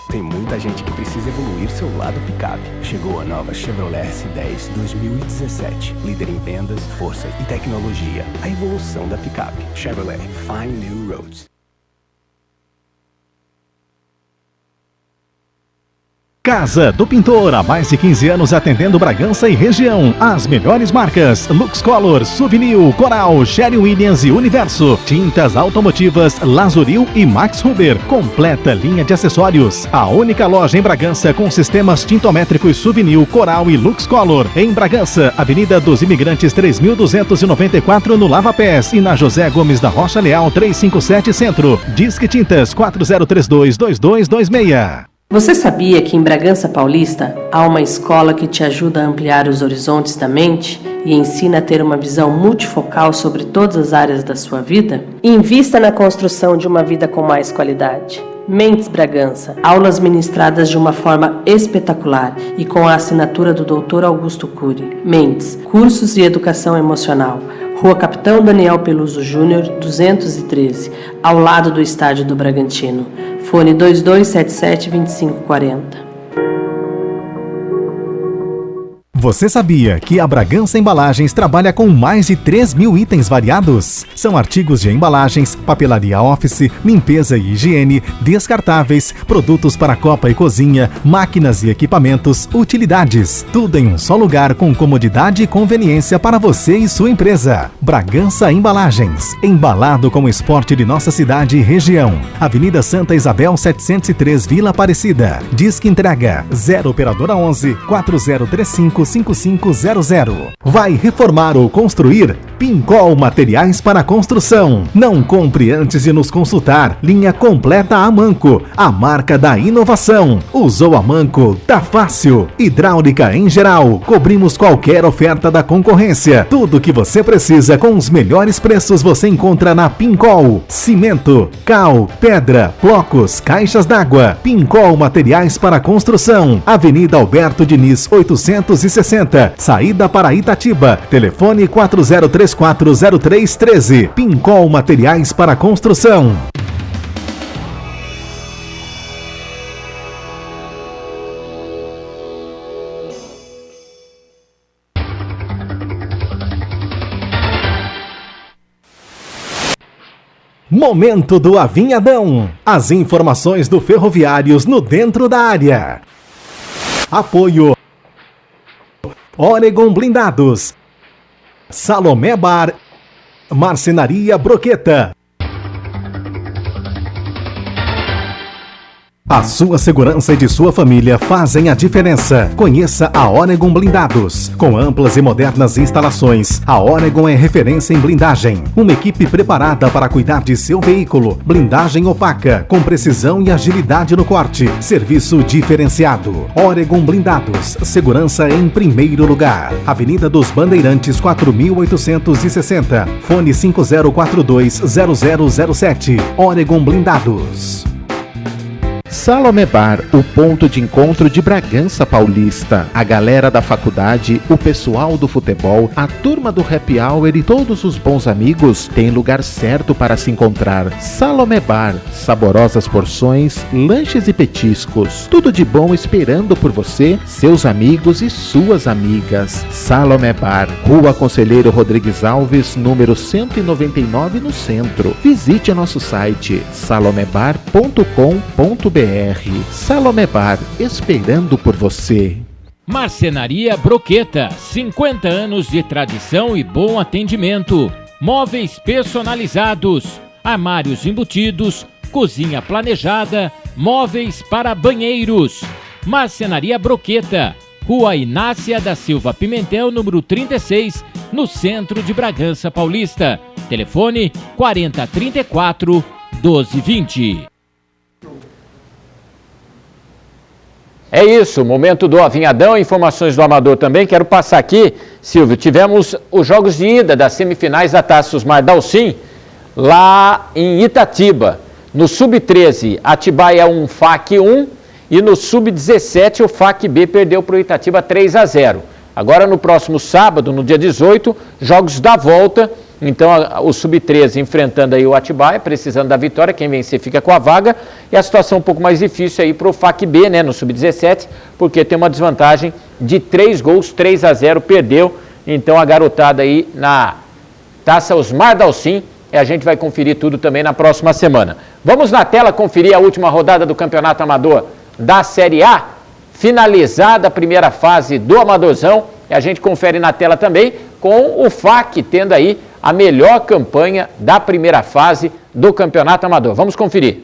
L: Tem muita gente que precisa evoluir seu lado picape. Chegou a nova Chevrolet S10 2017. Líder em vendas, força e tecnologia. A evolução da picape. Chevrolet. Find new roads.
B: Casa do Pintor, há mais de 15 anos atendendo Bragança e região. As melhores marcas: Lux Color, Souvenir, Coral, Sherwin-Williams e Universo. Tintas automotivas Lazuril e Max Huber. Completa linha de acessórios. A única loja em Bragança com sistemas tintométricos Souvenir, Coral e Lux Color. Em Bragança, Avenida dos Imigrantes 3294 no Lava Pés e na José Gomes da Rocha Leal 357 Centro. Disque Tintas 40322226.
H: Você sabia que em Bragança Paulista há uma escola que te ajuda a ampliar os horizontes da mente e ensina a ter uma visão multifocal sobre todas as áreas da sua vida? Invista na construção de uma vida com mais qualidade. Mentes Bragança, aulas ministradas de uma forma espetacular e com a assinatura do Dr. Augusto Cury. Mentes, cursos e educação emocional. Rua Capitão Daniel Peluso Júnior, 213, ao lado do Estádio do Bragantino. Fone 2277-2540.
B: Você sabia que a Bragança Embalagens trabalha com mais de 3.000 itens variados? São artigos de embalagens, papelaria office, limpeza e higiene, descartáveis, produtos para copa e cozinha, máquinas e equipamentos, utilidades. Tudo em um só lugar com comodidade e conveniência para você e sua empresa. Bragança Embalagens, embalado com o esporte de nossa cidade e região. Avenida Santa Isabel 703, Vila Aparecida. Disque entrega 0 operadora 11 4035 5500. Vai reformar ou construir? Pincol Materiais para Construção. Não compre antes de nos consultar. Linha completa Amanco, a marca da inovação. Usou Amanco? Tá fácil. Hidráulica em geral. Cobrimos qualquer oferta da concorrência. Tudo que você precisa com os melhores preços você encontra na Pincol. Cimento, cal, pedra, blocos, caixas d'água. Pincol Materiais para Construção. Avenida Alberto Diniz 860, saída para Itatiba. Telefone 40340313. Pincol Materiais para Construção. Momento do Avinhadão. As informações do Ferroviários no Dentro da Área. Apoio Oregon Blindados, Salomé Bar, Marcenaria Broqueta. A sua segurança e de sua família fazem a diferença. Conheça a Oregon Blindados. Com amplas e modernas instalações, a Oregon é referência em blindagem. Uma equipe preparada para cuidar de seu veículo. Blindagem opaca, com precisão e agilidade no corte. Serviço diferenciado. Oregon Blindados. Segurança em primeiro lugar. Avenida dos Bandeirantes, 4860. Fone 5042-0007. Oregon Blindados.
N: Salomé Bar, o ponto de encontro de Bragança Paulista. A galera da faculdade, o pessoal do futebol, a turma do happy hour e todos os bons amigos têm lugar certo para se encontrar. Salomé Bar, saborosas porções, lanches e petiscos. Tudo de bom esperando por você, seus amigos e suas amigas. Salomé Bar, Rua Conselheiro Rodrigues Alves, número 199 no centro. Visite nosso site salomebar.com.br. Salomé Bar, esperando por você.
O: Marcenaria Broqueta, 50 anos de tradição e bom atendimento. Móveis personalizados, armários embutidos, cozinha planejada, móveis para banheiros. Marcenaria Broqueta, Rua Inácia da Silva Pimentel, número 36, no centro de Bragança Paulista. Telefone 4034 1220.
C: É isso, momento do Avinhadão, informações do Amador também. Quero passar aqui, Silvio, tivemos os jogos de ida das semifinais da Taça Osmar Dalcin, lá em Itatiba. No Sub-13, Atibaia 1, FAC 1, e no Sub-17, o FAC B perdeu para o Itatiba 3-0. Agora, no próximo sábado, no dia 18, jogos da volta. Então, o Sub-13 enfrentando aí o Atibaia, precisando da vitória, quem vencer fica com a vaga. E a situação um pouco mais difícil aí para o FAC B, né, no Sub-17, porque tem uma desvantagem de 3 gols, 3-0, perdeu. Então, a garotada aí na Taça Osmar Dalcin, e a gente vai conferir tudo também na próxima semana. Vamos na tela conferir a última rodada do Campeonato Amador da Série A, finalizada a primeira fase do Amadorzão. E a gente confere na tela também com o FAC tendo aí a melhor campanha da primeira fase do Campeonato Amador. Vamos conferir.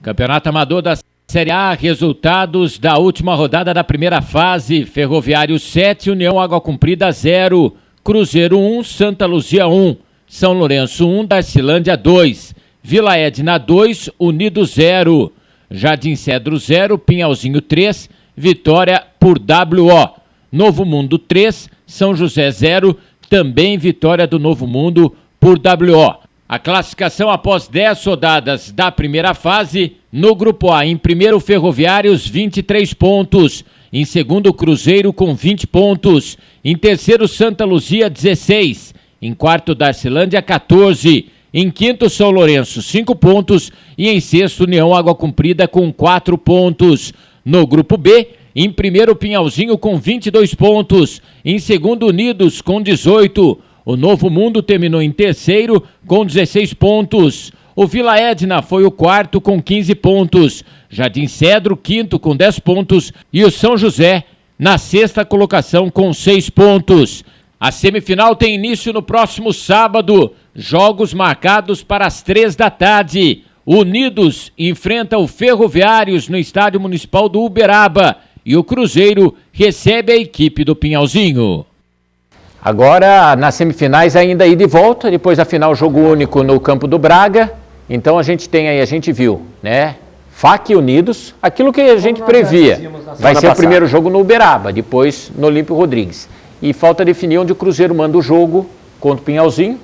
O: Campeonato Amador da Série A, resultados da última rodada da primeira fase. Ferroviário 7, União Água Comprida 0, Cruzeiro 1, Santa Luzia 1, São Lourenço 1, Darcilândia 2, Vila Edna 2, Unido 0, Jardim Cedro 0, Pinhalzinho 3, Vitória por WO. Novo Mundo 3, São José 0, também vitória do Novo Mundo por WO. A classificação após 10 rodadas da primeira fase: no Grupo A, em primeiro Ferroviários, 23 pontos. Em segundo, Cruzeiro com 20 pontos. Em terceiro, Santa Luzia, 16. Em quarto, Darcilândia, 14. Em quinto, São Lourenço, 5 pontos. E em sexto, União Água Comprida com 4 pontos. No Grupo B, em primeiro, Pinhalzinho com 22 pontos. Em segundo, Unidos com 18. O Novo Mundo terminou em terceiro com 16 pontos. O Vila Edna foi o quarto com 15 pontos. Jardim Cedro, quinto com 10 pontos. E o São José na sexta colocação com 6 pontos. A semifinal tem início no próximo sábado. Jogos marcados para as 3 da tarde. Unidos enfrenta o Ferroviários no Estádio Municipal do Uberaba. E o Cruzeiro recebe a equipe do Pinhalzinho.
C: Agora, nas semifinais, ainda ida e volta. Depois da final, jogo único no campo do Braga. Então, a gente tem aí, a gente viu, né? FAC e Unidos, aquilo que a gente previa. Vai ser o primeiro jogo no Uberaba, depois no Olímpio Rodrigues. E falta definir onde o Cruzeiro manda o jogo contra o Pinhalzinho.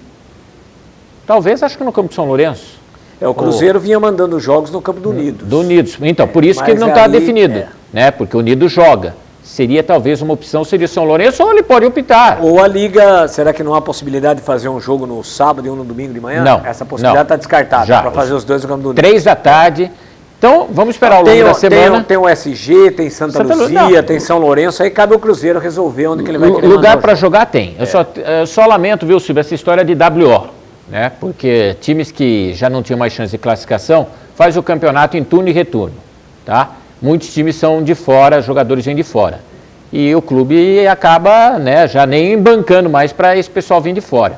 C: Talvez, acho que no campo de São Lourenço.
D: O Cruzeiro vinha mandando jogos no campo do Unidos.
C: Do Unidos. Então, por isso que ele não está definido. Né? Porque o Unidos joga. Seria talvez uma opção, seria São Lourenço, ou ele pode optar.
D: Ou a Liga, será que não há possibilidade de fazer um jogo no sábado e um no domingo de manhã?
C: Não.
D: Essa possibilidade está descartada, para fazer os dois no campo do Unidos.
C: 3 da tarde. Então, vamos esperar ao longo da semana.
D: Tem o SG, tem Santa Luzia, tem São Lourenço, aí cabe ao Cruzeiro resolver onde que ele vai querer
C: lugar para jogar tem. Eu só lamento, viu, Silvio, essa história de WO. Né? Porque times que já não tinham mais chance de classificação, faz o campeonato em turno e retorno. Tá? Muitos times são de fora, jogadores vêm de fora. E o clube acaba, né, já nem bancando mais para esse pessoal vir de fora.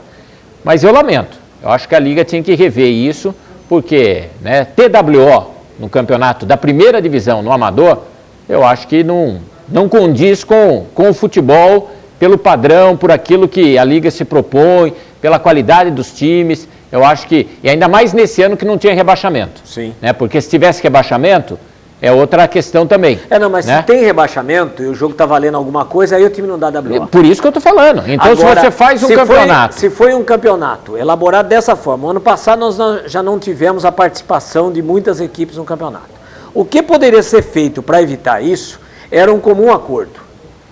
C: Mas eu lamento. Eu acho que a Liga tinha que rever isso, porque, né, TWO no campeonato da primeira divisão, no amador, eu acho que não condiz com o futebol, pelo padrão, por aquilo que a Liga se propõe, pela qualidade dos times. Eu acho que, e ainda mais nesse ano que não tinha rebaixamento.
D: Sim.
C: Né? Porque se tivesse rebaixamento, é outra questão também.
D: Mas
C: né?
D: se tem rebaixamento e o jogo está valendo alguma coisa, aí o time não dá WO.
C: Por isso que eu estou falando. Então, agora, se você faz um campeonato...
D: Se foi um campeonato elaborado dessa forma, ano passado nós já não tivemos a participação de muitas equipes no campeonato. O que poderia ser feito para evitar isso era um comum acordo.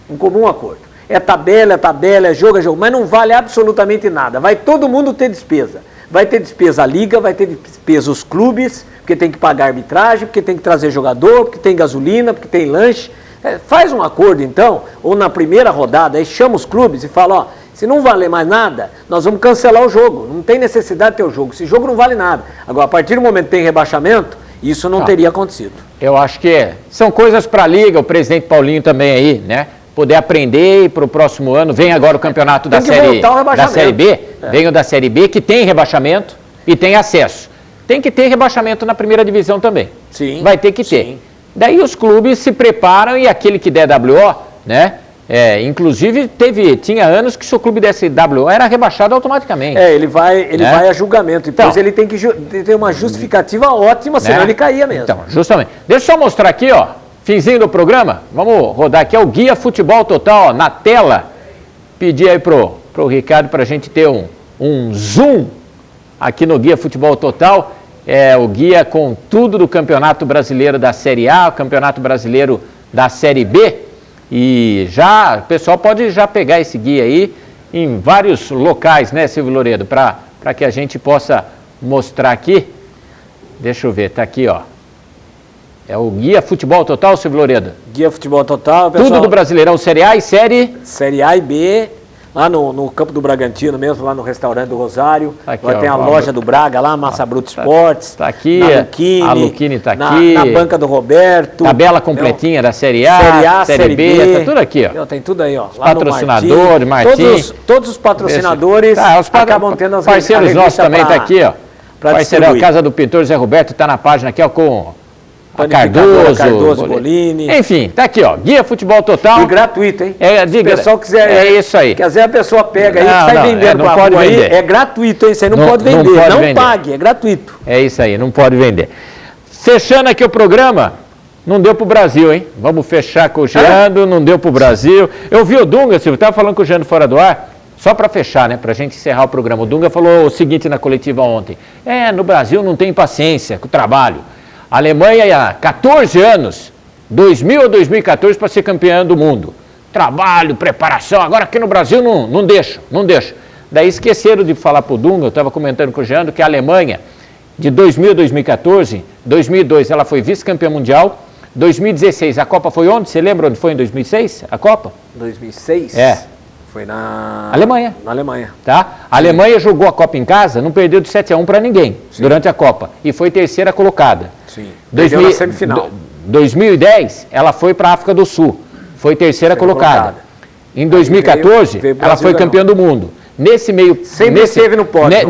D: Um comum acordo. É tabela, é jogo, mas não vale absolutamente nada. Vai todo mundo ter despesa. Vai ter despesa a Liga, vai ter despesa os clubes, porque tem que pagar arbitragem, porque tem que trazer jogador, porque tem gasolina, porque tem lanche. Faz um acordo então, ou na primeira rodada, aí chama os clubes e fala, se não valer mais nada, nós vamos cancelar o jogo. Não tem necessidade de ter o jogo. Esse jogo não vale nada. Agora, a partir do momento que tem rebaixamento, isso não teria acontecido.
C: Eu acho que são coisas para a Liga, o presidente Paulinho também aí, né? Poder aprender para o próximo ano. Vem agora o campeonato da Série B, vem o da Série B, que tem rebaixamento e tem acesso. Tem que ter rebaixamento na primeira divisão também.
D: Sim.
C: Vai ter que ter.
D: Sim.
C: Daí os clubes se preparam e aquele que der WO, né? Inclusive, tinha anos que se o clube desse WO era rebaixado automaticamente.
D: Ele vai a julgamento. Depois ele tem que ter uma justificativa ótima, senão ele caía mesmo.
C: Então, justamente. Deixa eu só mostrar aqui, finzinho do programa. Vamos rodar aqui, o Guia Futebol Total, na tela. Pedir aí pro Ricardo para a gente ter um zoom aqui no Guia Futebol Total. O guia com tudo do Campeonato Brasileiro da Série A, o Campeonato Brasileiro da Série B. E o pessoal pode já pegar esse guia aí em vários locais, né, Silvio Loredo? Para que a gente possa mostrar aqui. Deixa eu ver, tá aqui, É o Guia Futebol Total, Silvio Loredo?
D: Guia Futebol Total, pessoal.
C: Tudo do Brasileirão, Série A e
D: Série A e B, lá no Campo do Bragantino mesmo, lá no restaurante do Rosário.
C: Aqui,
D: lá tem a loja do Braga, lá, Massa Bruta Esportes.
C: Tá aqui, a Luquini tá aqui.
D: Na banca do Roberto.
C: Tabela completinha da Série A, Série B, tá tudo aqui,
D: Tem tudo aí,
C: Os patrocinadores, Martins.
D: Todos os patrocinadores acabam tendo as
C: parceiros nossos também tá aqui, Parceiro, Casa do Pintor Zé Roberto, tá na página aqui, com
D: Cardoso, Bolini.
C: Enfim, tá aqui, Guia Futebol Total.
D: E gratuito, hein?
C: Se o
D: pessoal quiser.
C: É isso aí.
D: Quer dizer, a pessoa pega aí, sai vendendo
C: não pode vender.
D: Aí, é gratuito, hein? Você não pode vender. Não pague, é gratuito.
C: É isso aí, não pode vender. Fechando aqui o programa, não deu pro Brasil, hein? Vamos fechar com o Gerando, não deu pro Brasil. Eu vi o Dunga, Silvio, estava falando com o Gerando fora do ar. Só para fechar, né, para a gente encerrar o programa. O Dunga falou o seguinte na coletiva ontem. No Brasil não tem paciência com o trabalho. A Alemanha há 14 anos, 2000 ou 2014, para ser campeã do mundo. Trabalho, preparação. Agora aqui no Brasil não deixa. Daí esqueceram de falar para o Dunga, eu estava comentando com o Gerando, que a Alemanha, de 2000 a 2014, 2002 ela foi vice-campeã mundial, 2016 a Copa foi onde? Você lembra onde foi em 2006 a Copa?
D: 2006? Foi na
C: Alemanha.
D: Na Alemanha.
C: Tá? A Alemanha jogou a Copa em casa, não perdeu de 7-1 para ninguém durante a Copa. E foi terceira colocada.
D: Sim. Perdeu na semifinal.
C: 2010, ela foi para a África do Sul. Foi terceira colocada. Em 2014, ela foi campeã do mundo. Nesse meio...
D: Sempre esteve no pódio.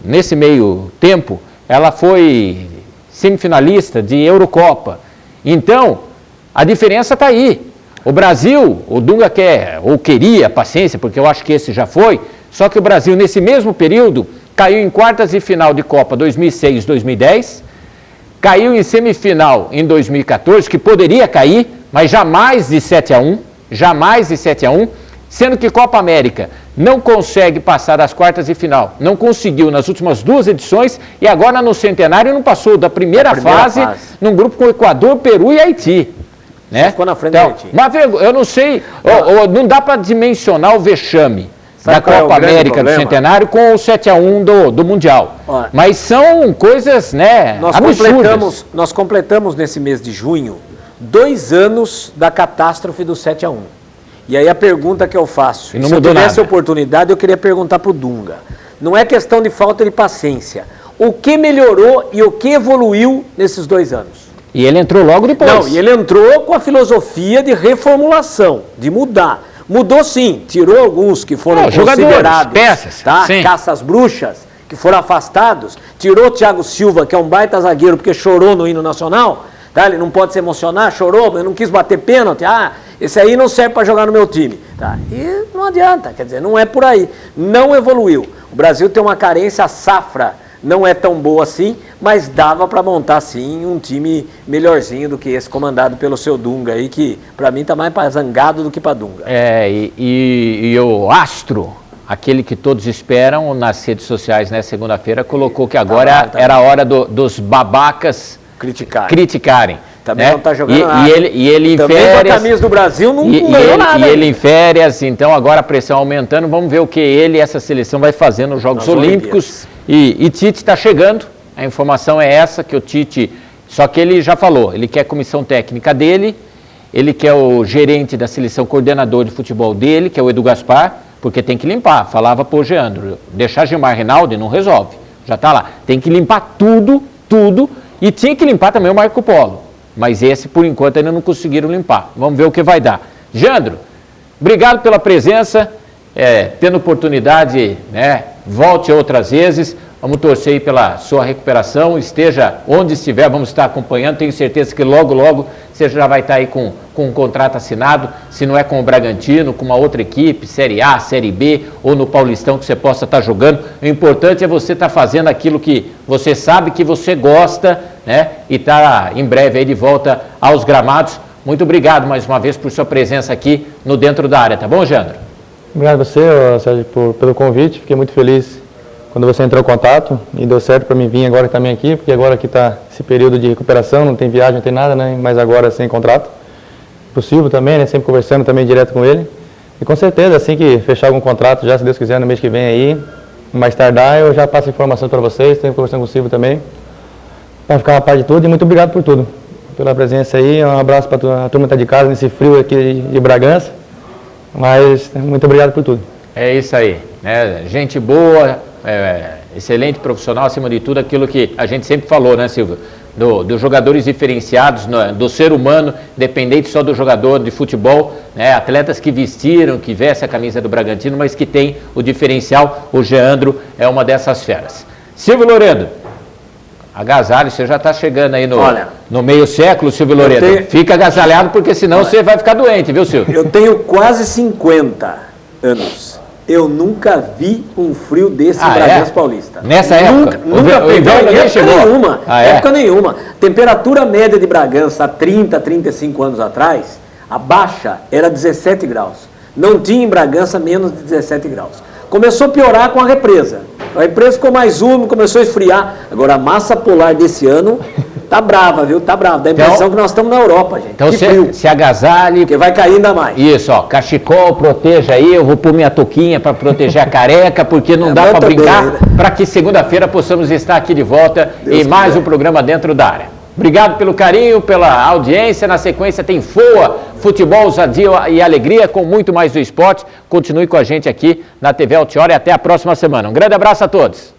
C: Nesse meio tempo, ela foi semifinalista de Eurocopa. Então, a diferença está aí. O Brasil, o Dunga quer, ou queria, paciência, porque eu acho que esse já foi, só que o Brasil, nesse mesmo período, caiu em quartas de final de Copa 2006, 2010, caiu em semifinal em 2014, que poderia cair, mas jamais de 7-1, sendo que Copa América não consegue passar das quartas de final, não conseguiu nas últimas duas edições, e agora no Centenário não passou da primeira fase, num grupo com Equador, Peru e Haiti. Né?
D: Ficou na frente do Haiti.
C: Mas eu não sei, não dá para dimensionar o vexame da Copa América do Centenário com o 7-1 do Mundial. Mas são coisas, né, absurdas.
D: Nós completamos nesse mês de junho 2 anos da catástrofe do 7-1. E aí a pergunta que eu faço, se eu tivesse oportunidade, eu queria perguntar para o Dunga. Não é questão de falta de paciência. O que melhorou e o que evoluiu nesses 2 anos?
C: E ele entrou logo depois.
D: Não, e ele entrou com a filosofia de reformulação, de mudar. Mudou sim, tirou alguns que foram considerados
C: peças,
D: caça às bruxas, que foram afastados, tirou o Thiago Silva, que é um baita zagueiro, porque chorou no hino nacional, tá? Ele não pode se emocionar, chorou, eu não quis bater pênalti, esse aí não serve para jogar no meu time. Tá? E não adianta, quer dizer, não é por aí. Não evoluiu. O Brasil tem uma carência, a safra não é tão boa assim, mas dava para montar sim um time melhorzinho do que esse comandado pelo seu Dunga aí, que para mim tá mais para zangado do que para Dunga.
C: E o Astro, aquele que todos esperam, nas redes sociais, né, segunda-feira, colocou que agora era a hora dos babacas criticarem.
D: Também
C: né?
D: não está jogando nada.
C: E ele em
D: também
C: férias.
D: Com a camisa do Brasil não ganhou nada.
C: E ele em férias, então agora a pressão aumentando. Vamos ver o que ele e essa seleção vai fazer nos Jogos Olímpicos. E Tite está chegando. A informação é essa, que o Tite... Só que ele já falou, ele quer a comissão técnica dele, ele quer o gerente da seleção, coordenador de futebol dele, que é o Edu Gaspar, porque tem que limpar. Falava pro Geandro, deixar Gilmar Rinaldi não resolve. Já está lá. Tem que limpar tudo. E tinha que limpar também o Marco Polo. Mas esse, por enquanto, ainda não conseguiram limpar. Vamos ver o que vai dar. Geandro, obrigado pela presença, tendo oportunidade, né, volte outras vezes. Vamos torcer aí pela sua recuperação, esteja onde estiver, vamos estar acompanhando. Tenho certeza que logo, logo, você já vai estar aí com um contrato assinado, se não é com o Bragantino, com uma outra equipe, Série A, Série B, ou no Paulistão, que você possa estar jogando. O importante é você estar fazendo aquilo que você sabe que você gosta, né? E estar em breve aí de volta aos gramados. Muito obrigado mais uma vez por sua presença aqui no Dentro da Área, tá bom, Geandro?
E: Obrigado a você, Sérgio, pelo convite. Fiquei muito feliz quando você entrou em contato e deu certo para mim vir agora também aqui, porque agora que está esse período de recuperação, não tem viagem, não tem nada, né? Mas agora sem contrato. Possível também, né? Sempre conversando também direto com ele. E com certeza, assim que fechar algum contrato, já se Deus quiser, no mês que vem aí, mais tardar, eu já passo informação para vocês, tenho conversando com o Silvio também, para ficar a par de tudo. E muito obrigado por tudo, pela presença aí. Um abraço para a turma que está de casa nesse frio aqui de Bragança. Mas muito obrigado por tudo.
C: É isso aí, né? Gente boa, excelente profissional, acima de tudo, aquilo que a gente sempre falou, né, Silvio? Dos jogadores diferenciados, do ser humano, independente só do jogador de futebol, né? Atletas que vestiram, que vestem a camisa do Bragantino, mas que tem o diferencial. O Geandro é uma dessas feras. Silvio Loredo, agasalho, você já está chegando aí no meio século, Silvio Loredo. Fica agasalhado, porque senão você vai ficar doente, viu, Silvio?
D: Eu tenho quase 50 anos. Eu nunca vi um frio desse em Bragança Paulista.
C: Nessa época?
D: Nunca
C: o inverno nem chegou.
D: Época nenhuma. Temperatura média de Bragança há 30, 35 anos atrás, a baixa era 17 graus. Não tinha em Bragança menos de 17 graus. Começou a piorar com a represa. A represa ficou mais úmida, começou a esfriar. Agora a massa polar desse ano tá brava, viu? Tá brava. Dá a impressão que nós estamos na Europa, gente.
C: Então se agasalhe.
D: Porque vai cair ainda mais.
C: Isso, ó. Cachecol, proteja aí. Eu vou pôr minha touquinha para proteger a careca, porque não dá para brincar. Para que segunda-feira possamos estar aqui de volta em mais um programa Dentro da Área. Obrigado pelo carinho, pela audiência. Na sequência tem FOA, futebol, ousadia e alegria, com muito mais do esporte. Continue com a gente aqui na TV Altiora e até a próxima semana. Um grande abraço a todos.